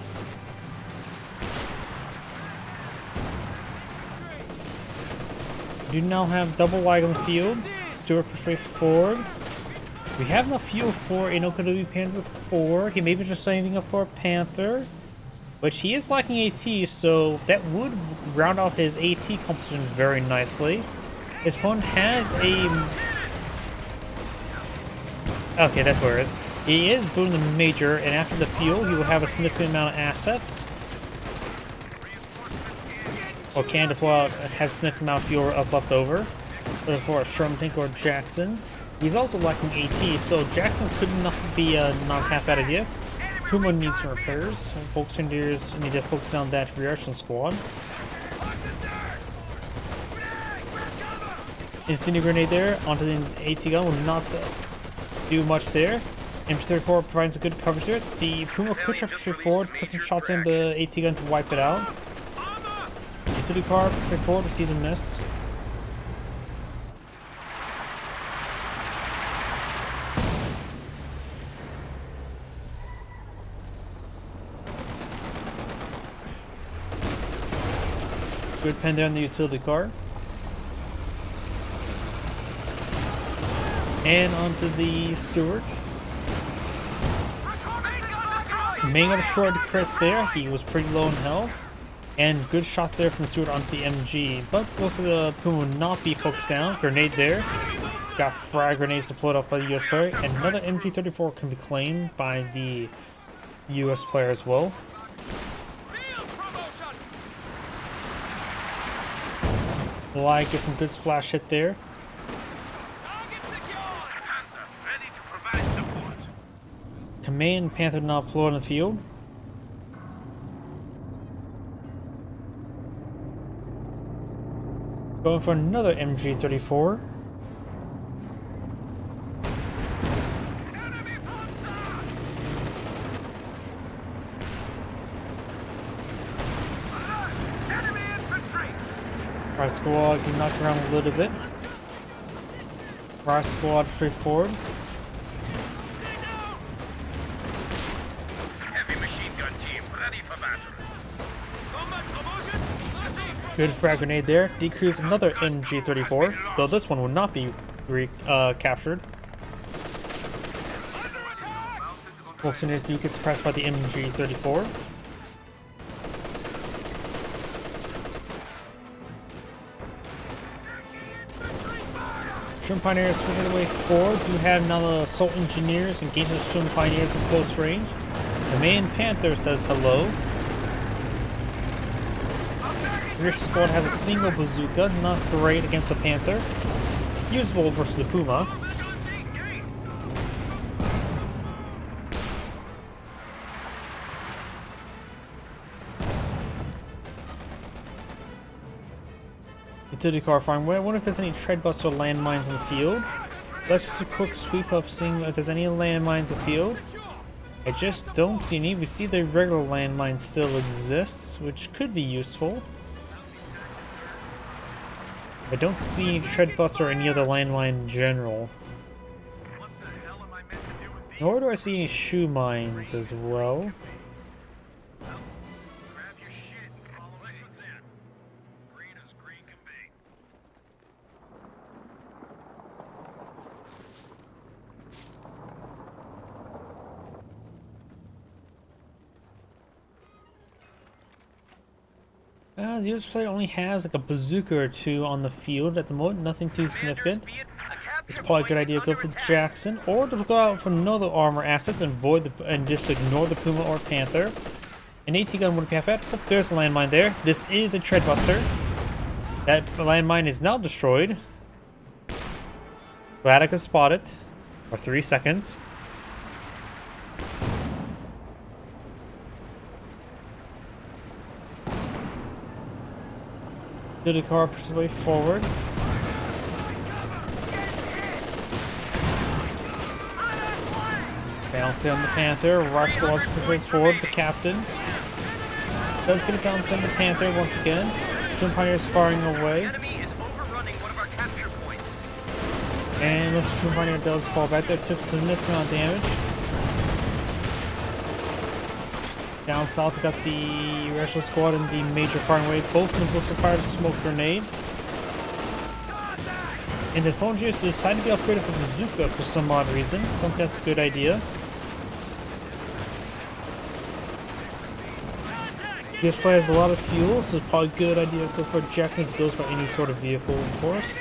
We do now have double lag on the field. Stewart push way forward. We have enough fuel for an OKW Panzer IV. He may be just saving up for a Panther, which he is lacking AT, so that would round out his AT composition very nicely. His opponent has a... Okay, that's where it is. He is booming the Major, and after the fuel, he will have a significant amount of assets. Or can deploy out, has a significant amount of fuel left over. Whether for a Sherman tank or Jackson. He's also lacking AT, so Jackson could not be a not half bad idea. Puma needs some repairs. Folks engineers need to focus on that reaction squad. Incendiary grenade there onto the AT gun will not do much there. MG34 provides a good coverage there. The Puma could try to push forward, put some shots in the AT gun to wipe it out. Utility car, push forward, receive the miss. Good pen there on the utility car. And onto the Stewart. Main got destroyed the crit there. He was pretty low in health. And good shot there from the Stewart onto the MG. But most of the Puma will not be focused down. Grenade there. Got frag grenades deployed off by the US player. And another MG34 can be claimed by the US player as well. Like, get some good splash hit there. Panther, ready to provide support. Command Panther now deployed on the field. Going for another MG34. Enemy infantry! Our squad can knock around a little bit. Our squad straight forward. Heavy machine gun team, ready for battle. Good frag grenade there. Decrease another MG34, though this one will not be captured. Engineers do get suppressed by the MG34. Swim Pioneers pushing their way forward. You have now the Assault Engineers engaging the Swim Pioneers in close range. The main Panther says hello. Your squad has a single bazooka, not great against the Panther. Usable versus the Puma. Utility car farm. I wonder if there's any treadbuster landmines in the field. Let's just do a quick sweep of seeing if there's any landmines in the field. I just don't see any. We see the regular landmine still exists, which could be useful. I don't see any treadbuster or any other landmine in general. What the hell am I meant to do with these? Nor do I see any shoe mines as well. Grab your shit and follow me. What's in? Green as green can be. The US player only has like a bazooka or two on the field at the moment, nothing too significant. It's probably a good idea to go for Jackson, or to go out for another armor assets and and just ignore the Puma or Panther. An AT gun would be half at. Oh, there's a landmine there. This is a treadbuster. That landmine is now destroyed. Glad I could spot it for 3 seconds. The car pushes way forward. Bouncing on the Panther. Our squad's pushing forward. The captain does get a bounce on the Panther once again. Jump Pioneers firing away. Enemy is overrunning one of our capture points. And this Jump Pioneer does fall back there. Took significant amount of damage. Down south, we got the rest of the squad and the major firing wave. Both of them will fire a smoke grenade. And the soldiers decided to be upgraded for bazooka for some odd reason. I think that's a good idea. This player has a lot of fuel, so it's probably a good idea to go for Jackson if it goes for any sort of vehicle, of course.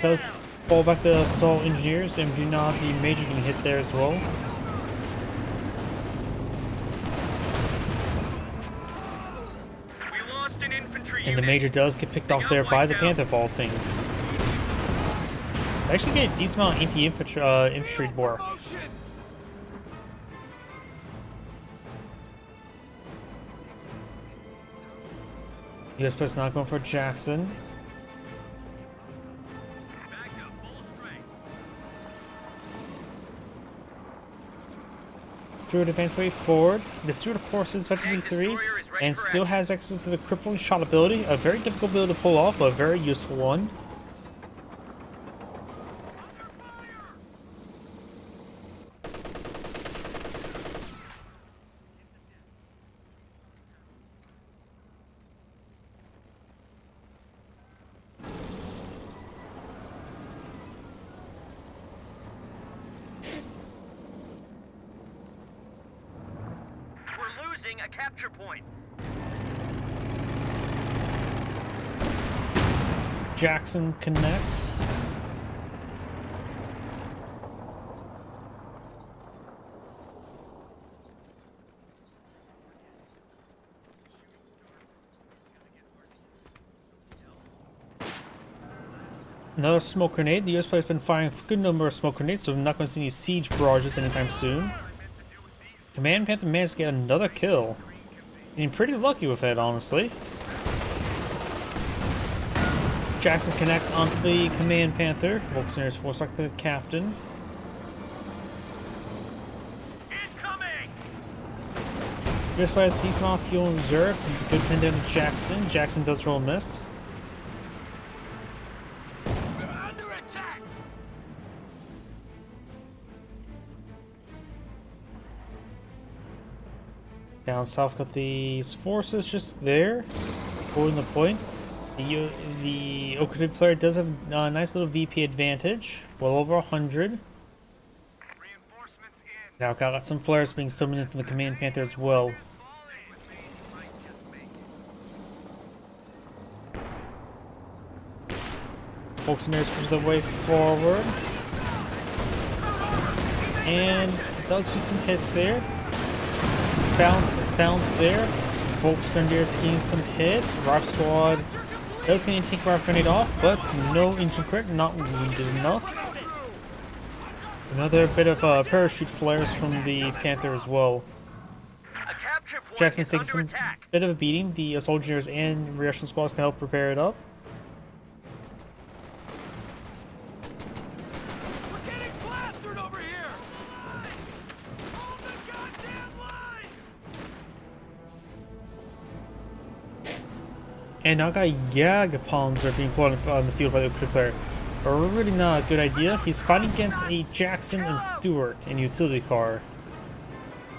Does fall back to Assault Engineers and do not the major getting hit there as well. And the major does get picked off there by the Panther of all things. I actually get a decent amount of infantry bore. US player's not going for Jackson. Stewart advanced way forward. The Stewart, of course, is Veteran 3 and still has access to the crippling shot ability. A very difficult ability to pull off, but a very useful one. A capture point. Jackson connects. Another smoke grenade. The US player's been firing a good number of smoke grenades, so we're not going to see any siege barrages anytime soon. Command Panther managed to get another kill. Being pretty lucky with it, honestly. Jackson connects onto the Command Panther. Volkswagen's force like the captain. Incoming! US player has a decent amount of fuel in reserve. Good pin down to Jackson. Jackson does roll a miss. We're under attack! Down south, got these forces just there, holding the point. The Okada player does have a nice little VP advantage, well over 100. Reinforcements in. Now got some flares being summoned in from the Command Panther as well. Fall in with me. Might just make it. Volkswagen's push the way forward. And does do some hits there. Bounce there. Volkswagen's getting some hits. Rock Squad does get a take rock grenade off, but no engine crit, not wounded enough. Another bit of parachute flares from the Panther as well. A capture point Jackson's is taking under some attack. bit of a beating. The soldiers and reaction squads can help prepare it up. We're getting plastered over here! Hold the goddamn line! And now got Jagdpanzer being put on the field by the Okada player. But really not a good idea. He's fighting against a Jackson and Stewart in utility car.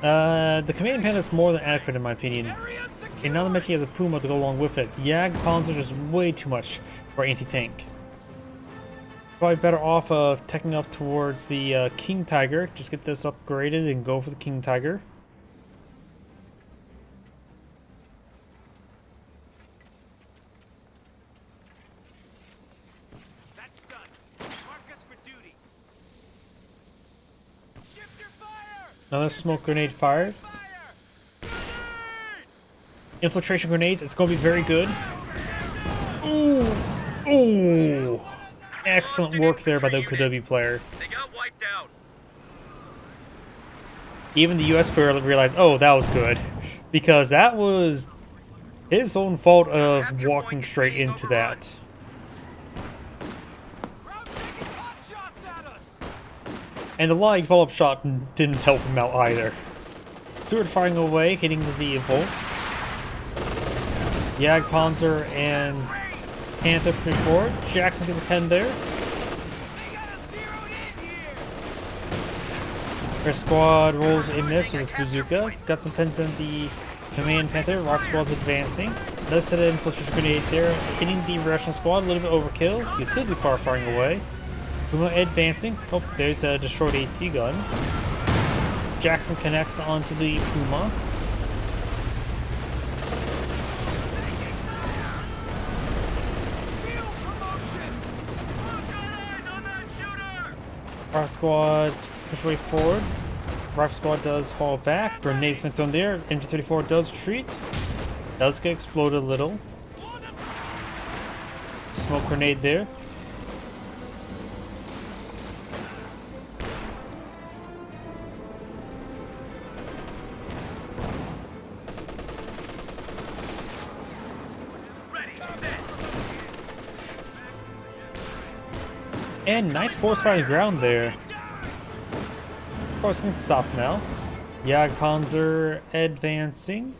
The Command Panther is more than adequate in my opinion. Area secure! And now that he has a Puma to go along with it, Jagdpanzer is just way too much for anti-tank. Probably better off of taking up towards the King Tiger. Just get this upgraded and go for the King Tiger. That's done. Mark us for duty. Shift your fire! Another smoke grenade fired. Fire! Infiltration grenades, it's going to be very good. Ooh! Ooh! Excellent work there by the Okada player. They got wiped out. Even the US player realized, oh, that was good. Because that was his own fault of walking straight into that. Crowd's taking hot shots at us! And the live follow-up shot didn't help him out either. Stewart firing away, hitting the Volks. Jagdpanzer and Panther pushing forward. Jackson gets a pen there. They got us zeroed in here! Air Squad rolls a miss with his bazooka. Got some pens on the Command Panther. Rock Squad's advancing. Another set of infiltration grenades here. Hitting the Russian squad, a little bit overkill. Utility car firing away. Puma advancing. Oh, there's a destroyed AT gun. Jackson connects onto the Puma. Field promotion! Lock line on that shooter! Rock Squad's push way forward. Rock Squad does fall back. Grenades been thrown there. MG34 does retreat. Does get exploded a little. Smoke grenade there. Ready, set! And nice force fighting ground there. Of course, we can stop now. Jagdpanzer advancing.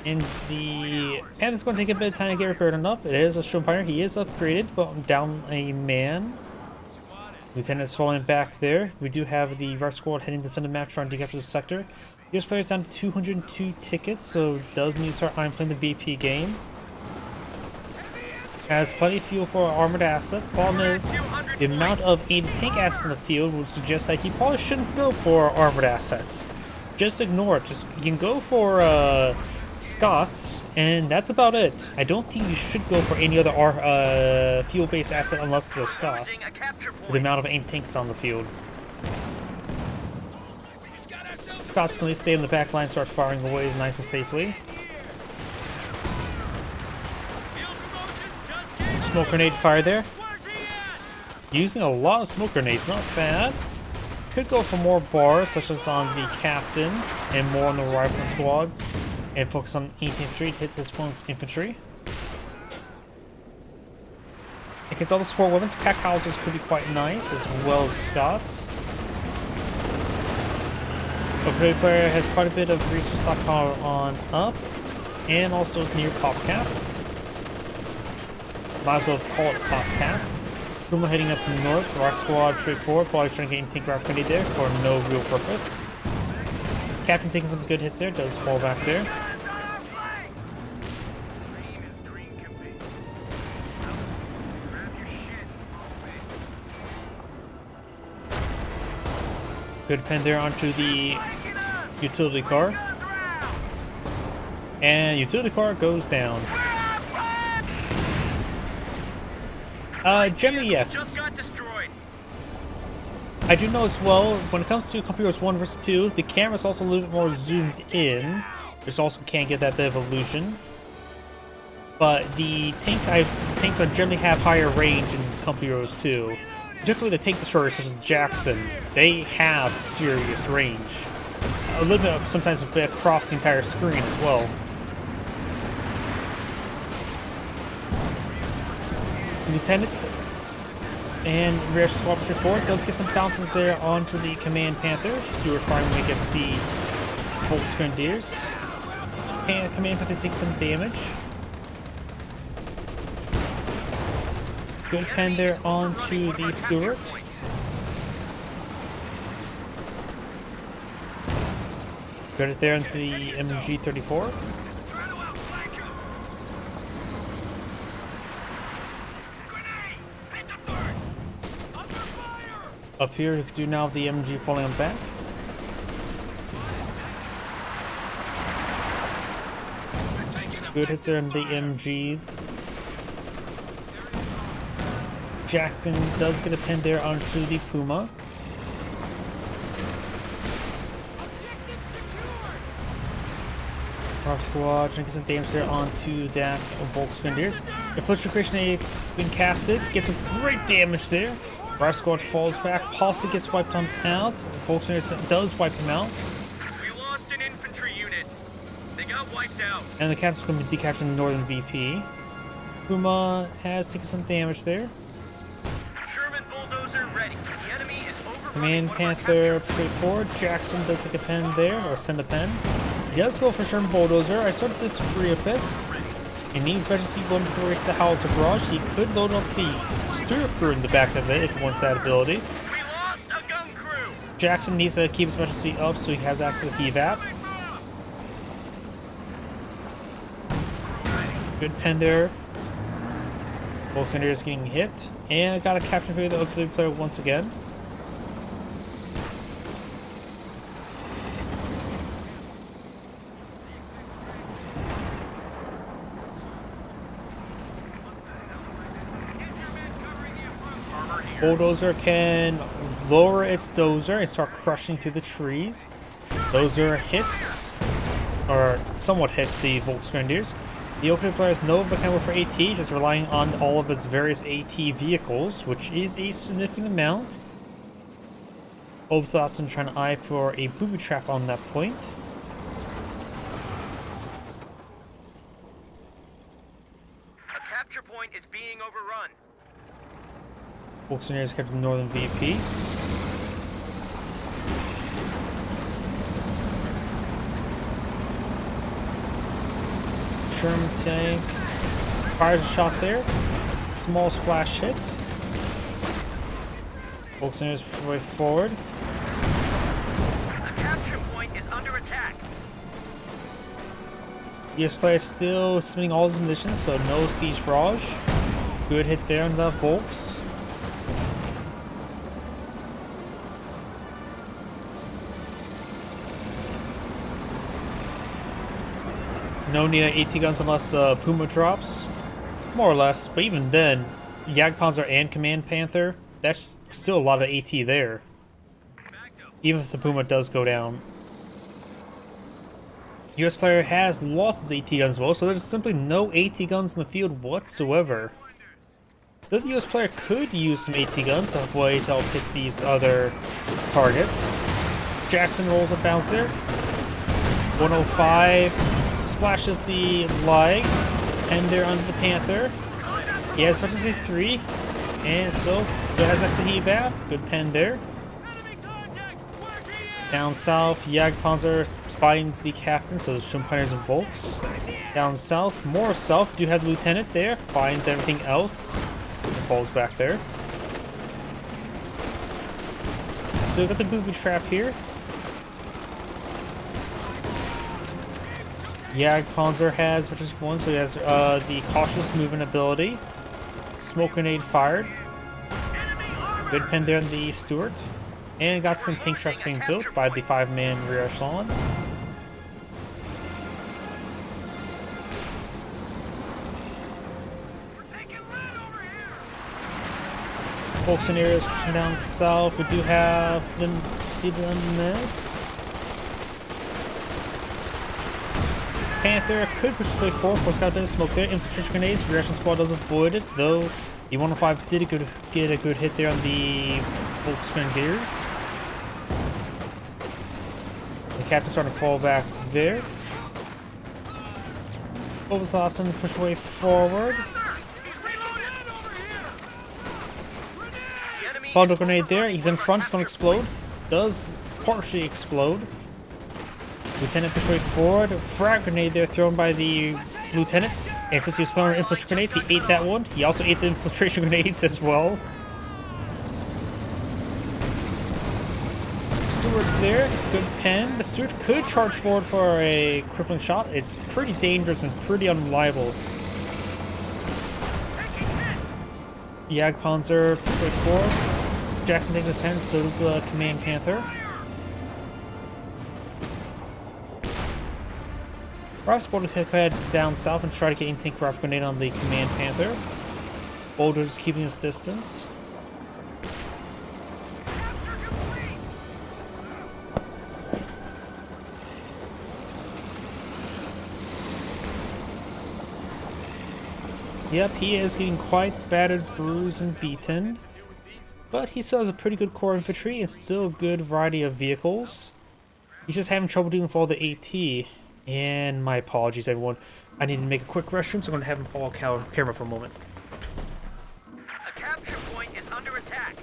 And the Panther's going to take a bit of time to get repaired and up. It is a Schumpeter. He is upgraded, but down a man. Lieutenant's falling back there. We do have the Rush Squad heading to the center of the map trying to capture the sector. US player's down to 202 tickets, so does need to start playing the VP game. Has plenty of fuel for armored assets. The problem is the amount of anti-tank assets in the field would suggest that he probably shouldn't go for armored assets. Just ignore it. Just you can go for Scots, and that's about it. I don't think you should go for any other fuel-based asset unless it's a Scot. Losing a capture With the point. amount of anti-tanks on the field. We just got ourselves Scots can at least stay in the back line, start firing away nice and safely. Field promotion just getting Smoke grenade fire there. work Using a lot of smoke grenades, not bad. Could go for more bars, such as on the captain, and more on the rifle squads, and focus on infantry to hit this opponent's infantry. Against all the support weapons, pack howitzers could be quite nice, as well as Scots. The player has quite a bit of resource stockpile on up, and also is near pop cap. Might as well call it pop cap. Puma heading up north, rock squad straight forward, probably trying to get tank rock ready there for no real purpose. Captain taking some good hits there, does fall back there. Green as green can be. Grab your shit and follow me. Good pen there onto the utility car. And utility car goes down. Generally, yes. Just got destroyed. I do know as well, when it comes to Company Heroes 1 vs 2, the camera's also a little bit more zoomed in. There's also can't get that bit of illusion. But the tanks are generally have higher range in Company Heroes 2. Particularly the tank destroyers such as Jackson, they have serious range. A little bit, sometimes a bit across the entire screen as well. Lieutenant and Rear Squad Report does get some bounces there onto the Command Panther. Stuart finally gets the Volks Grenadiers. And Command Panther takes some damage. Good pen there onto the Stuart. Good it there onto the MG-34. Up here, you can do now the MG falling on back. Good hits there in the MG. Jackson does get a pin there onto the Puma. Rock Squad trying to get some damage there onto that Volks Grenadiers. Infliction Creation been casted, gets some great damage there. Rock Squad falls back, possibly gets wiped on out. Volks Grenadiers does wipe him out. We lost an infantry unit. They got wiped out. And the captain's going to be decapturing the Northern VP. Puma has taken some damage there. Sherman bulldozer ready. The enemy is overrunning Command one of our Panther captured straight forward. Jackson does take a pen there, or send a pen. He does go for Sherman Bulldozer. I sort of disagree a bit. In the emergency going to race the Howitzer Barrage, he could load up the Stuart crew in the back of it if he wants that ability. We lost a gun crew. Jackson needs to keep his emergency up so he has access to PVAP. Good pen there. Both Senators getting hit. And I got a capture for the utility player once again. Bulldozer can lower its dozer and start crushing through the trees. Dozer hits, or somewhat hits, the Volks Grenadiers. The opening player has no vocabulary for AT, just relying on all of his various AT vehicles, which is a significant amount. Obsasson trying to eye for a booby trap on that point. A capture point is being overrun. Volks Grenadiers kept the Northern VP. Sherman tank fires a shot there. Small splash hit. Volks Grenadiers way forward. A capture point is under attack. US player still spending all his munitions, so no siege barrage. Good hit there on the Volks. No need of AT guns unless the Puma drops. More or less, but even then, Jagdpanzer and Command Panther, that's still a lot of AT there. Even if the Puma does go down. US player has lost his AT guns as well, so there's simply no AT guns in the field whatsoever. The US player could use some AT guns to avoid to help hit these other targets. Jackson rolls a bounce there. 105 splashes the leg, and they're under the Panther. He has efficiency 3, and so has extra back. Good pen there. Down south, Jagdpanzer finds the captain, so the Schumpeiters and Volks. Down south, more south, do have the lieutenant there, finds everything else, and falls back there. So we've got the booby trap here. Jagdpanzer has, which is 1, so he has the cautious movement ability. Smoke grenade fired. Good pen there on the Stuart. And got some tank traps being built by the 5-man rear echelon. Folks and areas pushing down south. We do have them see them miss. Panther could push his way forward. Of course, got a bit of smoke there. Infiltration grenades. Rear echelon squad does avoid it, though. The 105 did get a good hit there on the Volks Grenadiers. The captain's starting to fall back there. Oberslausen push away forward. Bundle grenade there. He's in front. It's going to explode. Does partially explode. Lieutenant push way forward. Frag grenade there thrown by the lieutenant. And since he was throwing infiltration grenades, he ate that one. He also ate the infiltration grenades as well. Stuart there, good pen. The Stuart could charge forward for a crippling shot. It's pretty dangerous and pretty unreliable. Jagdpanzer push way forward. Jackson takes a pen, so does the Command Panther. Rough Sport will head down south and try to get in-tank rough grenade on the Command Panther. Boulder's keeping his distance. Yep, he is getting quite battered, bruised, and beaten. But he still has a pretty good core infantry and still a good variety of vehicles. He's just having trouble dealing with all the AT. And my apologies, everyone. I need to make a quick restroom, so I'm going to have him fall camera for a moment. A capture point is under attack.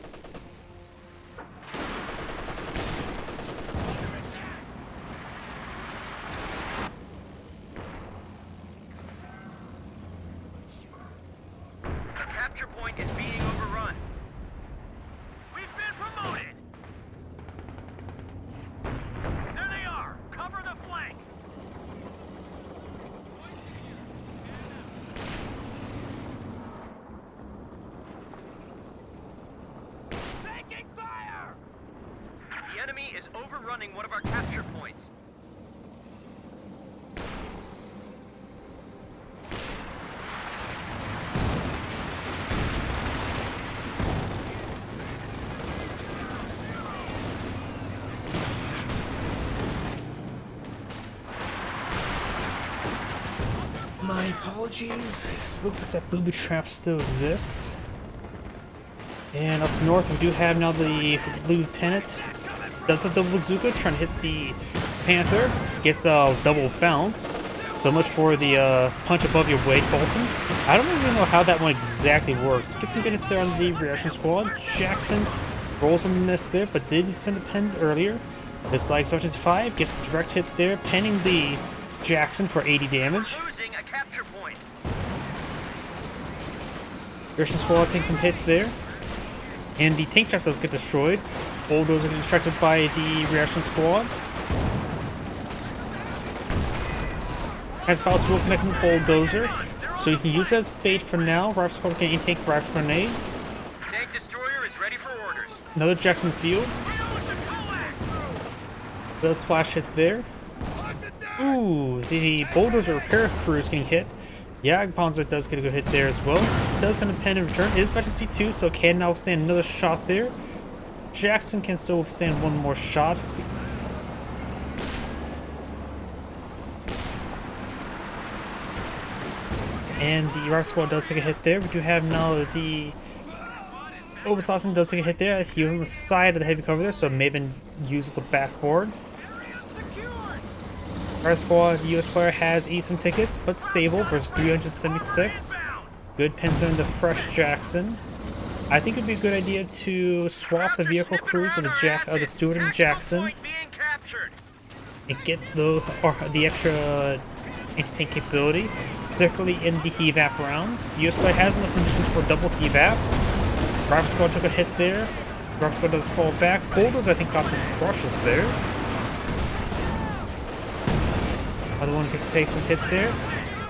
A capture point is being overrun. We've been promoted! There they are! Cover the flank! Taking fire! The enemy is overrunning one of our capture points. My apologies. Looks like that booby trap still exists. And up north, we do have now the lieutenant. Does a double bazooka, trying to hit the Panther. Gets a double bounce. So much for the punch above your weight, Bolton. I don't even know how that one exactly works. Gets some good hits there on the reaction squad. Jackson rolls a miss there, but did send a pen earlier. It's like 755 gets a direct hit there, penning the Jackson for 80 damage. Losing a capture point. Reaction squad takes some hits there. And the tank traps does get destroyed. Bulldozer get distracted by the reaction squad. Has house will connect with Bulldozer. So you can use it as bait for now. Rifle squad can intake rifle grenade. Tank destroyer is ready for orders. Another Jackson field. Does splash hit there. Ooh, the Bulldozer repair crew is getting hit. Jagdpanzer does get a good hit there as well. Does send a pen in return. It is efficiency 2, so can now withstand another shot there. Jackson can still withstand one more shot. And the Rock Squad does take a hit there. We do have now the Obersassen does take a hit there. He was on the side of the heavy cover there, so it may have been used as a backboard. Our squad, US player, has 8 some tickets, but stable versus 376. Good pencil in the fresh Jackson. I think it'd be a good idea to swap the vehicle crews of the Stewart and Jackson and get the extra anti-tank capability, particularly in the HEVAP rounds. The US player has enough munitions for double HEVAP. Rock Squad took a hit there. Rock Squad does fall back. Bulldozer, I think, got some crushes there. Other one can take some hits there.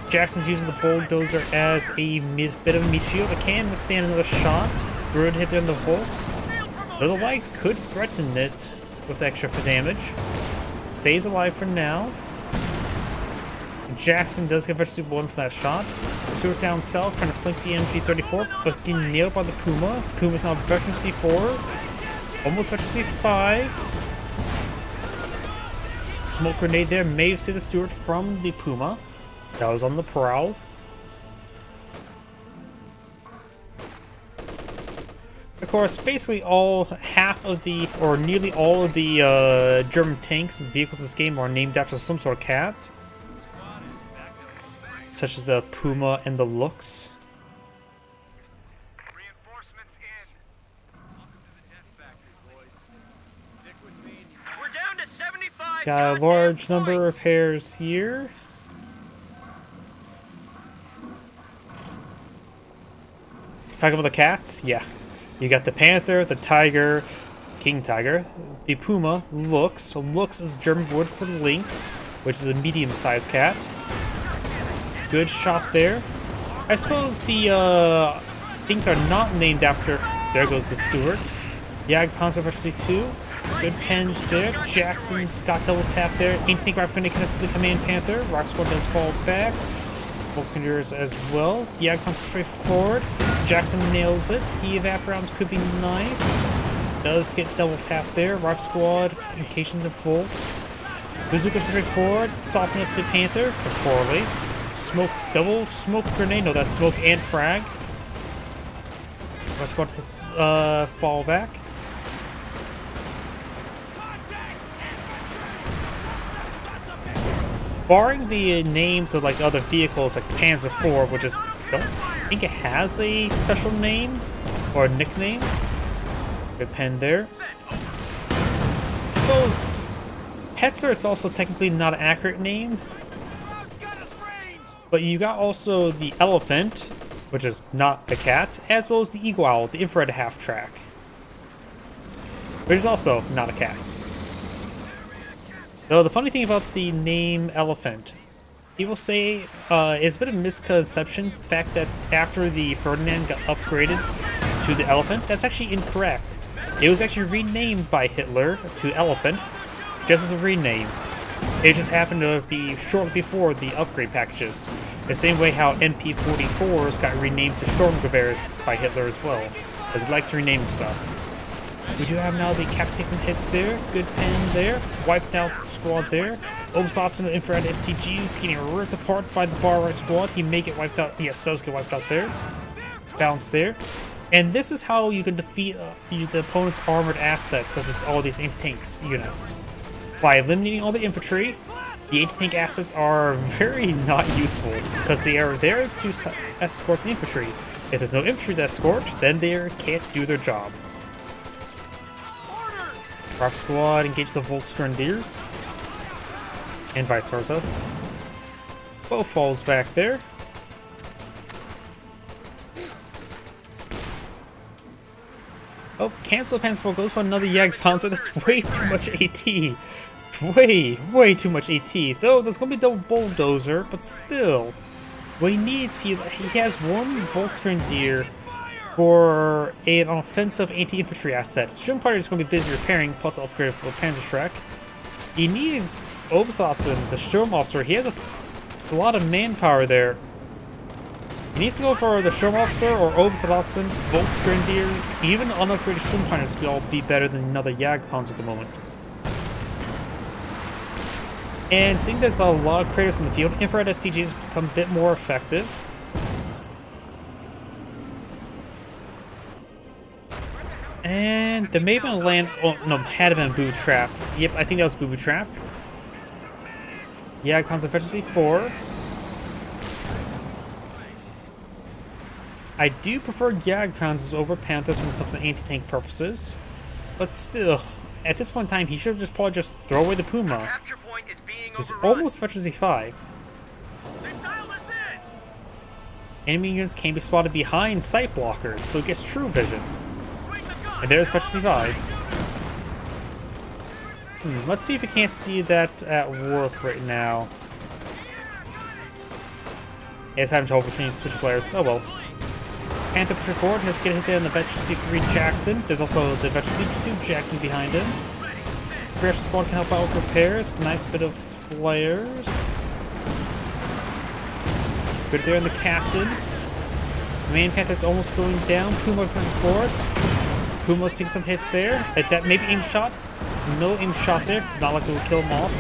Jackson's using the Bulldozer as a bit of a meat shield. It can withstand another shot. Good hit there on the Volks. Though the likes could threaten it with extra damage. Stays alive for now. Jackson does get versus 1 from that shot. Stewart down south, trying to flank the MG-34, but getting nailed by the Puma. Puma's now veteran C4. Almost veteran C5. Smoke grenade there. May have saved the Stewart from the Puma. That was on the prowl. Of course, basically nearly all of the German tanks and vehicles in this game are named after some sort of cat, such as the Puma and the Lux. Reinforcements in. Welcome to the Death Factory, boys. Stick with me and you We're down to 75. Got a goddamn large number of points. repairs here. Talking about the cats? Yeah. You got the Panther, the Tiger, King Tiger, the Puma, Lux. So Lux is German word for lynx, which is a medium-sized cat. Good shot there. I suppose the things are not named after. There goes the Stewart. Jagdpanzer versus C2. Good pens there. Jackson's got double tap there. Anti-tank rifle grenade connects to the Command Panther. Rock Squad does fall back. Vulcaners as well. Jagdpanzer straight forward. Jackson nails it. The evap rounds could be nice. Does get double tap there. Rock Squad encasing the Volks. Bazooka's straight forward. Soften up the Panther, but poorly. Smoke, double smoke grenade. No, that's smoke and frag. Rock Squad does fall back. Barring the names of like other vehicles like Panzer IV, which is don't think it has a special name or a nickname. Good pen there. I suppose Hetzer is also technically not an accurate name. But you got also the Elephant, which is not a cat, as well as the Eagle Owl, the infrared half-track, which is also not a cat. Though the funny thing about the name Elephant, people say it's a bit of a misconception, the fact that after the Ferdinand got upgraded to the Elephant, that's actually incorrect. It was actually renamed by Hitler to Elephant, just as a rename. It just happened to be shortly before the upgrade packages. The same way how MP-44s got renamed to Sturmgewehrs by Hitler as well, as he likes renaming stuff. We do have now the Cap take some hits there. Good pen there. Wiped out squad there. Obersassen infrared STGs getting ripped apart by the bar right squad. He may get wiped out. Yes, does get wiped out there. Bounce there. And this is how you can defeat the opponent's armored assets, such as all these anti-tanks units. By eliminating all the infantry, the anti-tank assets are very not useful, because they are there to escort the infantry. If there's no infantry to escort, then they can't do their job. Rock Squad engage the Volks Grenadiers, and vice versa. Both falls back there. Oh, cancel Panzer goes for another Jagdpanzer. That's way too much AT. Way too much AT. Though there's gonna be a double bulldozer, but still, what he needs, he has one Volks Grenadier for an offensive anti-infantry asset. German party is going to be busy repairing, plus upgrade for Panzerschreck. He needs Obersassen, the Sturmofficer. He has a lot of manpower there. He needs to go for the Sturmofficer or Obersassen, Volks Grenadiers. Even unupgraded Sturmpanzers will all be better than another Jagdpanzer at the moment. And seeing there's a lot of craters in the field, infrared STGs become a bit more effective. And there may have been a land. Oh no, had been a booby trap. Yep, I think that was booby trap. Yeah, Panzer efficiency 4. I do prefer Jagdpanzers over Panthers when it comes to anti-tank purposes, but still, at this point in time, he should have probably just throw away the Puma. Capture point is being It's overrun. almost efficiency 5. They've dialed us in! Enemy units can be spotted behind sight blockers, so it gets true vision. Swing the gun! And there's efficiency 5. Let's see if we can't see that at work right now. It's having trouble between switching players. Oh well. Panther pushing forward, has to get hit there on the Veteran C3 Jackson. There's also the Veteran C2 Jackson behind him. Fresh Squad can help out with repairs. Nice bit of flares. Good there on the Captain. Main Panther's almost going down. Puma pushing forward. Puma's taking some hits there. That maybe aim shot. No aim shot there. Not like it will kill him off.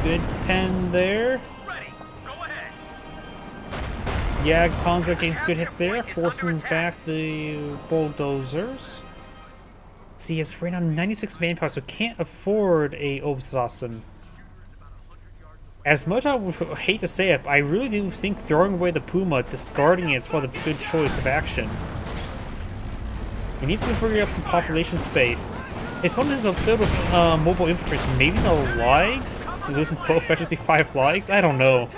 Good pen there. Yeah, Panzer gains good hits there, forcing back the bulldozers. See, he has right now 96 manpower, so can't afford a Obstlassen. As much as I would hate to say it, I really do think throwing away the Puma, discarding it is probably the good choice of action. He needs to free up some population space. His opponent has a bit of mobile infantry, so maybe the Ligs? Losing both efficiency 5 Ligs? I don't know.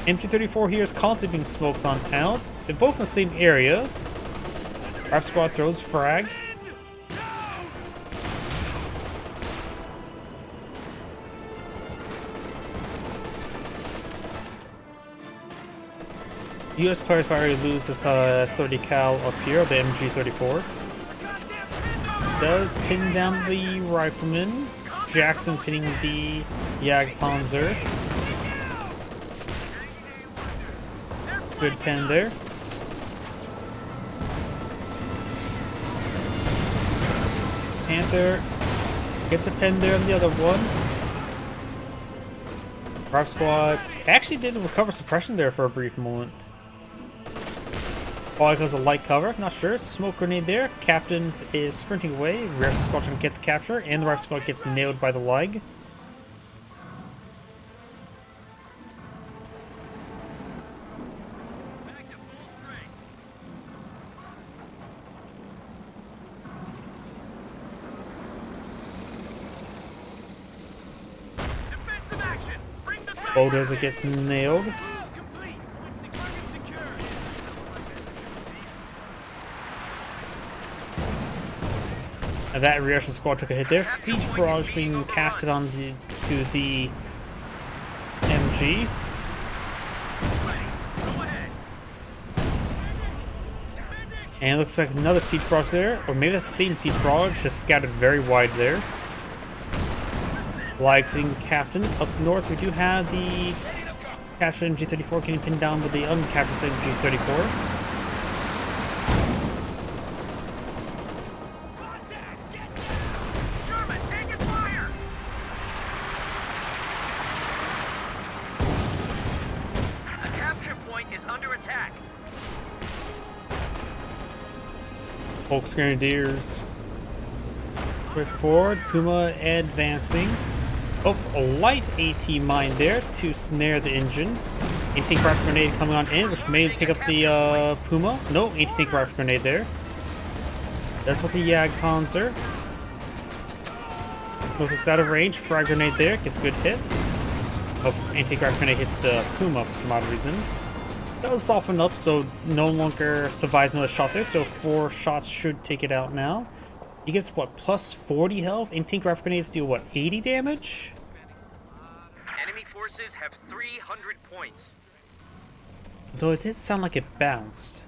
MG34 here is constantly being smoked on out. They're both in the same area. Rap Squad throws frag. US players might already lose this 30 cal up here, the MG34. Does pin down the rifleman. Jackson's hitting the Jagdpanzer. Good pen there. Panther gets a pen there on the other one. Rock Squad actually did recover suppression there for a brief moment. Probably because of light cover, not sure. Smoke grenade there. Captain is sprinting away. Reaction Squad trying to get the capture, and the Rock Squad gets nailed by the leg. Bulldozer gets nailed. And that reaction squad took a hit there. Siege barrage being casted on to the MG. And it looks like another siege barrage there, or maybe that's the same siege barrage, just scattered very wide there. Light hitting the captain. Up north, we do have the captured MG34 getting pinned down with the uncaptured MG34. The capture point is under attack. Volks Grenadiers quick forward. Puma advancing. Oh, a light AT mine there to snare the engine. Anti-tank rifle grenade coming on in, which may take up the Puma. No, anti-tank rifle grenade there. That's what the Jagdpanzer. Most it's out of range. Frag grenade there, gets a good hit. Oh, anti-tank rifle grenade hits the Puma for some odd reason. Does soften up, so no longer survives another shot there. So 4 shots should take it out now. He gets what, plus 40 health? Anti-tank rifle grenades deal what, 80 damage? Enemy forces have 300 points. Though it did sound like it bounced.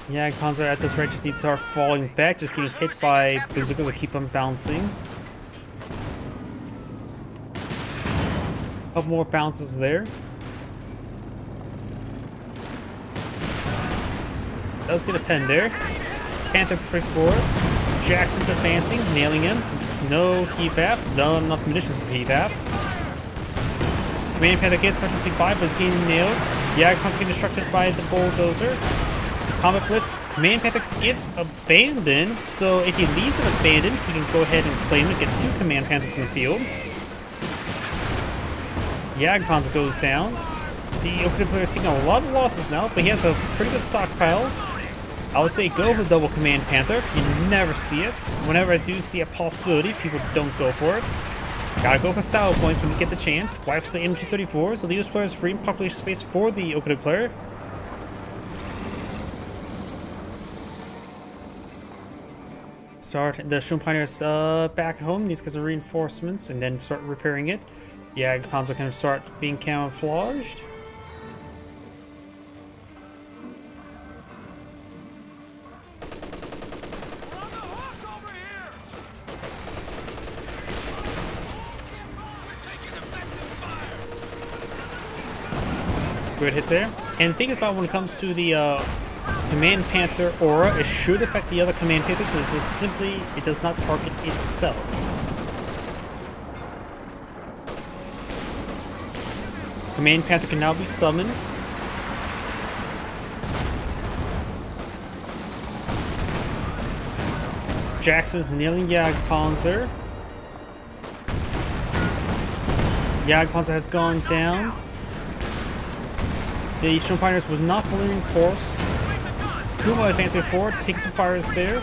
Yeah, Panzer at this rate just needs to start falling back, just getting hit by bazookas will keep him bouncing. Couple more bounces there. Does get a pen there. Panther straight forward. Jackson's advancing, nailing him. No heat-vap. Not enough munitions for heat-vap. Command Panther gets Special C5, but is getting nailed. Jagdpanzer getting destructed by the bulldozer. Combat Blitz. Command Panther gets abandoned, so if he leaves it abandoned, he can go ahead and claim it, get 2 Command Panthers in the field. Jagdpanzer goes down. The Oakland player is taking a lot of losses now, but he has a pretty good stockpile. I would say go for the double Command Panther. You never see it. Whenever I do see a possibility, people don't go for it. Gotta go for style points when you get the chance. Wipes the MG34, so the US player is free population space for the Oakland player. Start the Shun Pioneers back at home. These guys are reinforcements, and then start repairing it. Yeah, Panzer can start being camouflaged. Good hits there. And the thing about when it comes to the Command Panther aura, it should affect the other Command Panthers, so it does not target itself. Command Panther can now be summoned. Jackson's nailing Jagdpanzer. Jagdpanzer has gone down. The Shun Pioneers was not fully reinforced. Kuma advancing forward, takes some fires there.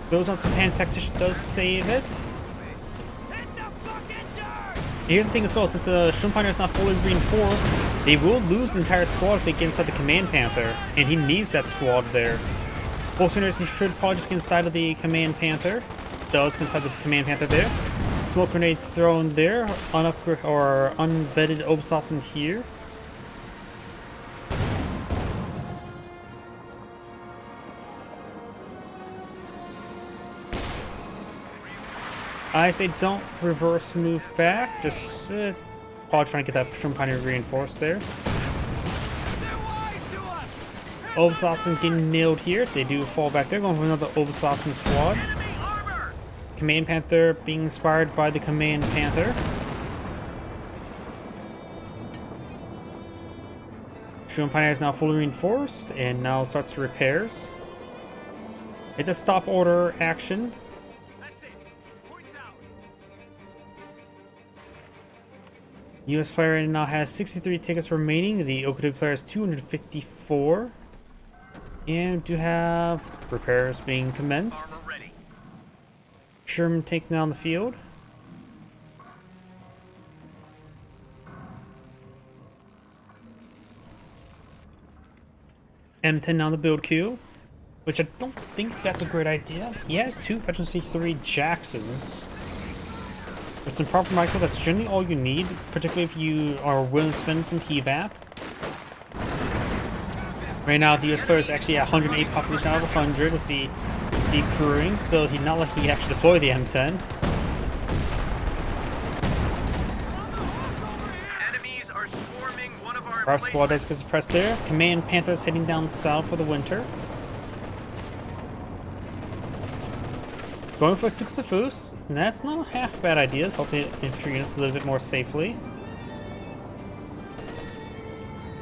Goes on some hands, tactician does save it. Here's the thing as well, since the Shun Pioneer is not fully reinforced, they will lose the entire squad if they get inside the Command Panther, and he needs that squad there. Bolsters should probably just get inside of the Command Panther. Does get inside the Command Panther there. Smoke grenade thrown there, unvetted Obsassin here. I say don't reverse move back, just probably trying to get that Shun Pioneer reinforced there. Obsassin getting nailed here. They do fall back. They're going for another Obsassin squad. Command Panther being inspired by the Command Panther. Shun Pioneer is now fully reinforced and now starts repairs. Hit the stop order action. US player now has 63 tickets remaining. The Okudu player has 254. And do have repairs being commenced. Sherman taking down the field. M10 on the build queue, which I don't think that's a great idea. He has 2 Veteran Stage 3 Jacksons. With some proper micro, that's generally all you need, particularly if you are willing to spend some PVAP. Right now, the US player is actually at 108 population out of 100 with the crewing, so he's not like he actually deploy the M10. Enemies are swarming one of Our squad does get suppressed there. Command Panthers heading down south for the winter. Going for Suksafus, and that's not a half bad idea. Help the infantry units a little bit more safely.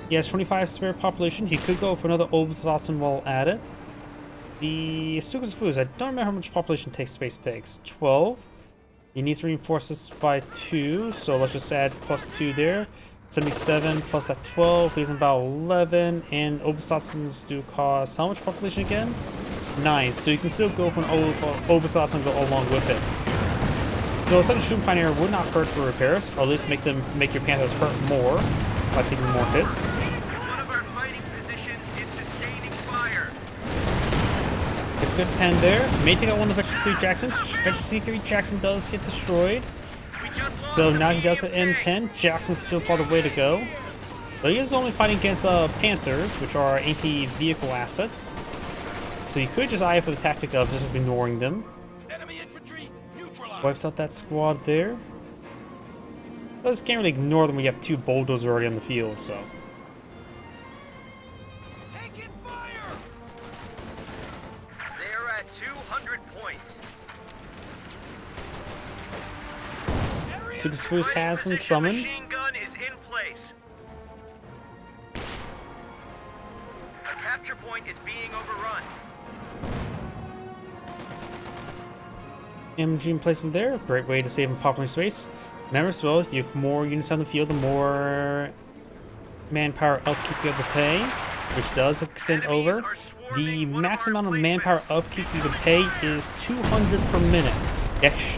He has 25 spare population. He could go for another Obsassin while at it. The Suksafus, I don't remember how much population space takes. 12. He needs to reinforce this by 2, so let's just add +2 there. 77 plus that 12 leaves about 11, and Obusassins do cost how much population again? 9, so you can still go for an Obusassin and go along with it. So such a Shun Pioneer would not hurt for repairs, or at least make your Panthers hurt more by taking more hits. One of our fighting positions is sustaining fire. It's a good pen there. May take out one of the Veteran C3 Jacksons. Veteran C3 Jackson does get destroyed. So now he does an M10. Jackson's still far the way to go. But he is only fighting against Panthers, which are anti-vehicle assets. So you could just eye for the tactic of just ignoring them. Enemy infantry neutralized. Wipes out that squad there. Those can't really ignore them when you have 2 bulldozers already on the field, so. Taking fire! They are at 200 points. Successful has been Precision summoned. Machine gun is in place. A capture point is being overrun. MG placement there, great way to save in population space. Remember as well, the more units on the field, the more manpower upkeep you have to pay, which does extend over. The max amount of manpower upkeep you can pay is 200 per minute.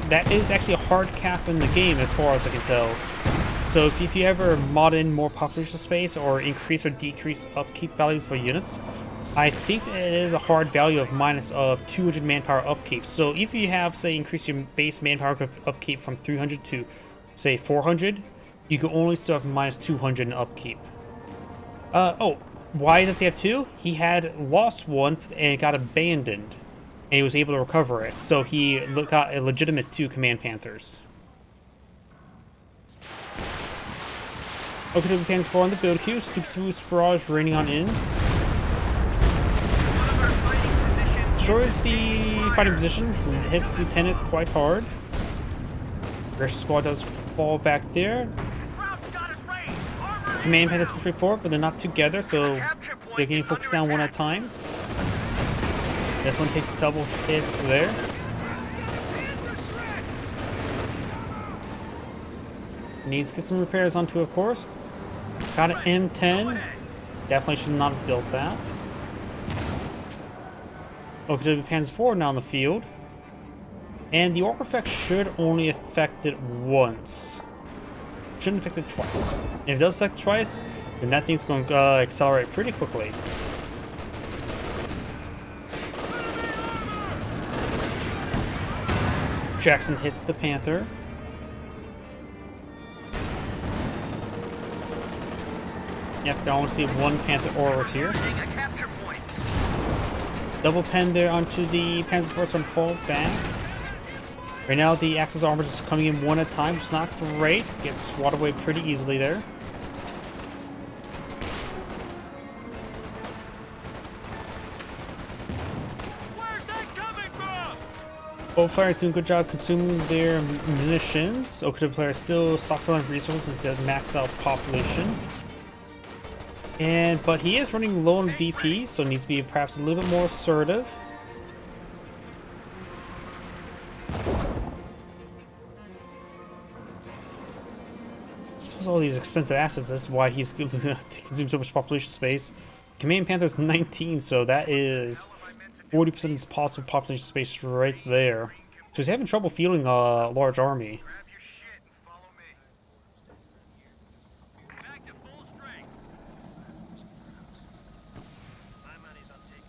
That is actually a hard cap in the game as far as I can tell. So if you ever mod in more population space or increase or decrease upkeep values for units, I think it is a hard value of minus of 200 manpower upkeep. So if you have, say, increase your base manpower upkeep from 300 to, say, 400, you can only still have minus 200 in upkeep. Oh, why does he have 2? He had lost 1 and it got abandoned, and he was able to recover it. So he got a legitimate 2 Command Panthers. Okay, the Panthers 4 on the build queue. Super Barrage raining on in. Destroys the fighting position, hits the Lieutenant quite hard. Russian squad does fall back there. Command Panthers push forward, but they're not together, so they're getting focused down one at a time. This one takes double hits there. Needs to get some repairs onto it, of course. Got an M10. Definitely should not have built that. Okay, Panzer 4 now in the field. And the Orc effect should only affect it once. Shouldn't affect it twice. If it does affect it twice, then that thing's going to accelerate pretty quickly. Jackson hits the Panther. Yep, I only see 1 Panther Aura here. Double pen there onto the Panzer Force and fall back. Right now the Axis armor is just coming in one at a time, which is not great. Gets swatted away pretty easily there. Where's that coming from? Both players doing a good job consuming their munitions. Okuda player still stockpiling resources instead of max out population. But he is running low on VP, so needs to be perhaps a little bit more assertive. I suppose all these expensive assets, that's why he's consumed so much population space. Command Panther's 19, so that is 40% of his possible population space right there. So he's having trouble fielding a large army. Grab your shit and follow me. Back to full strength. My money's on taking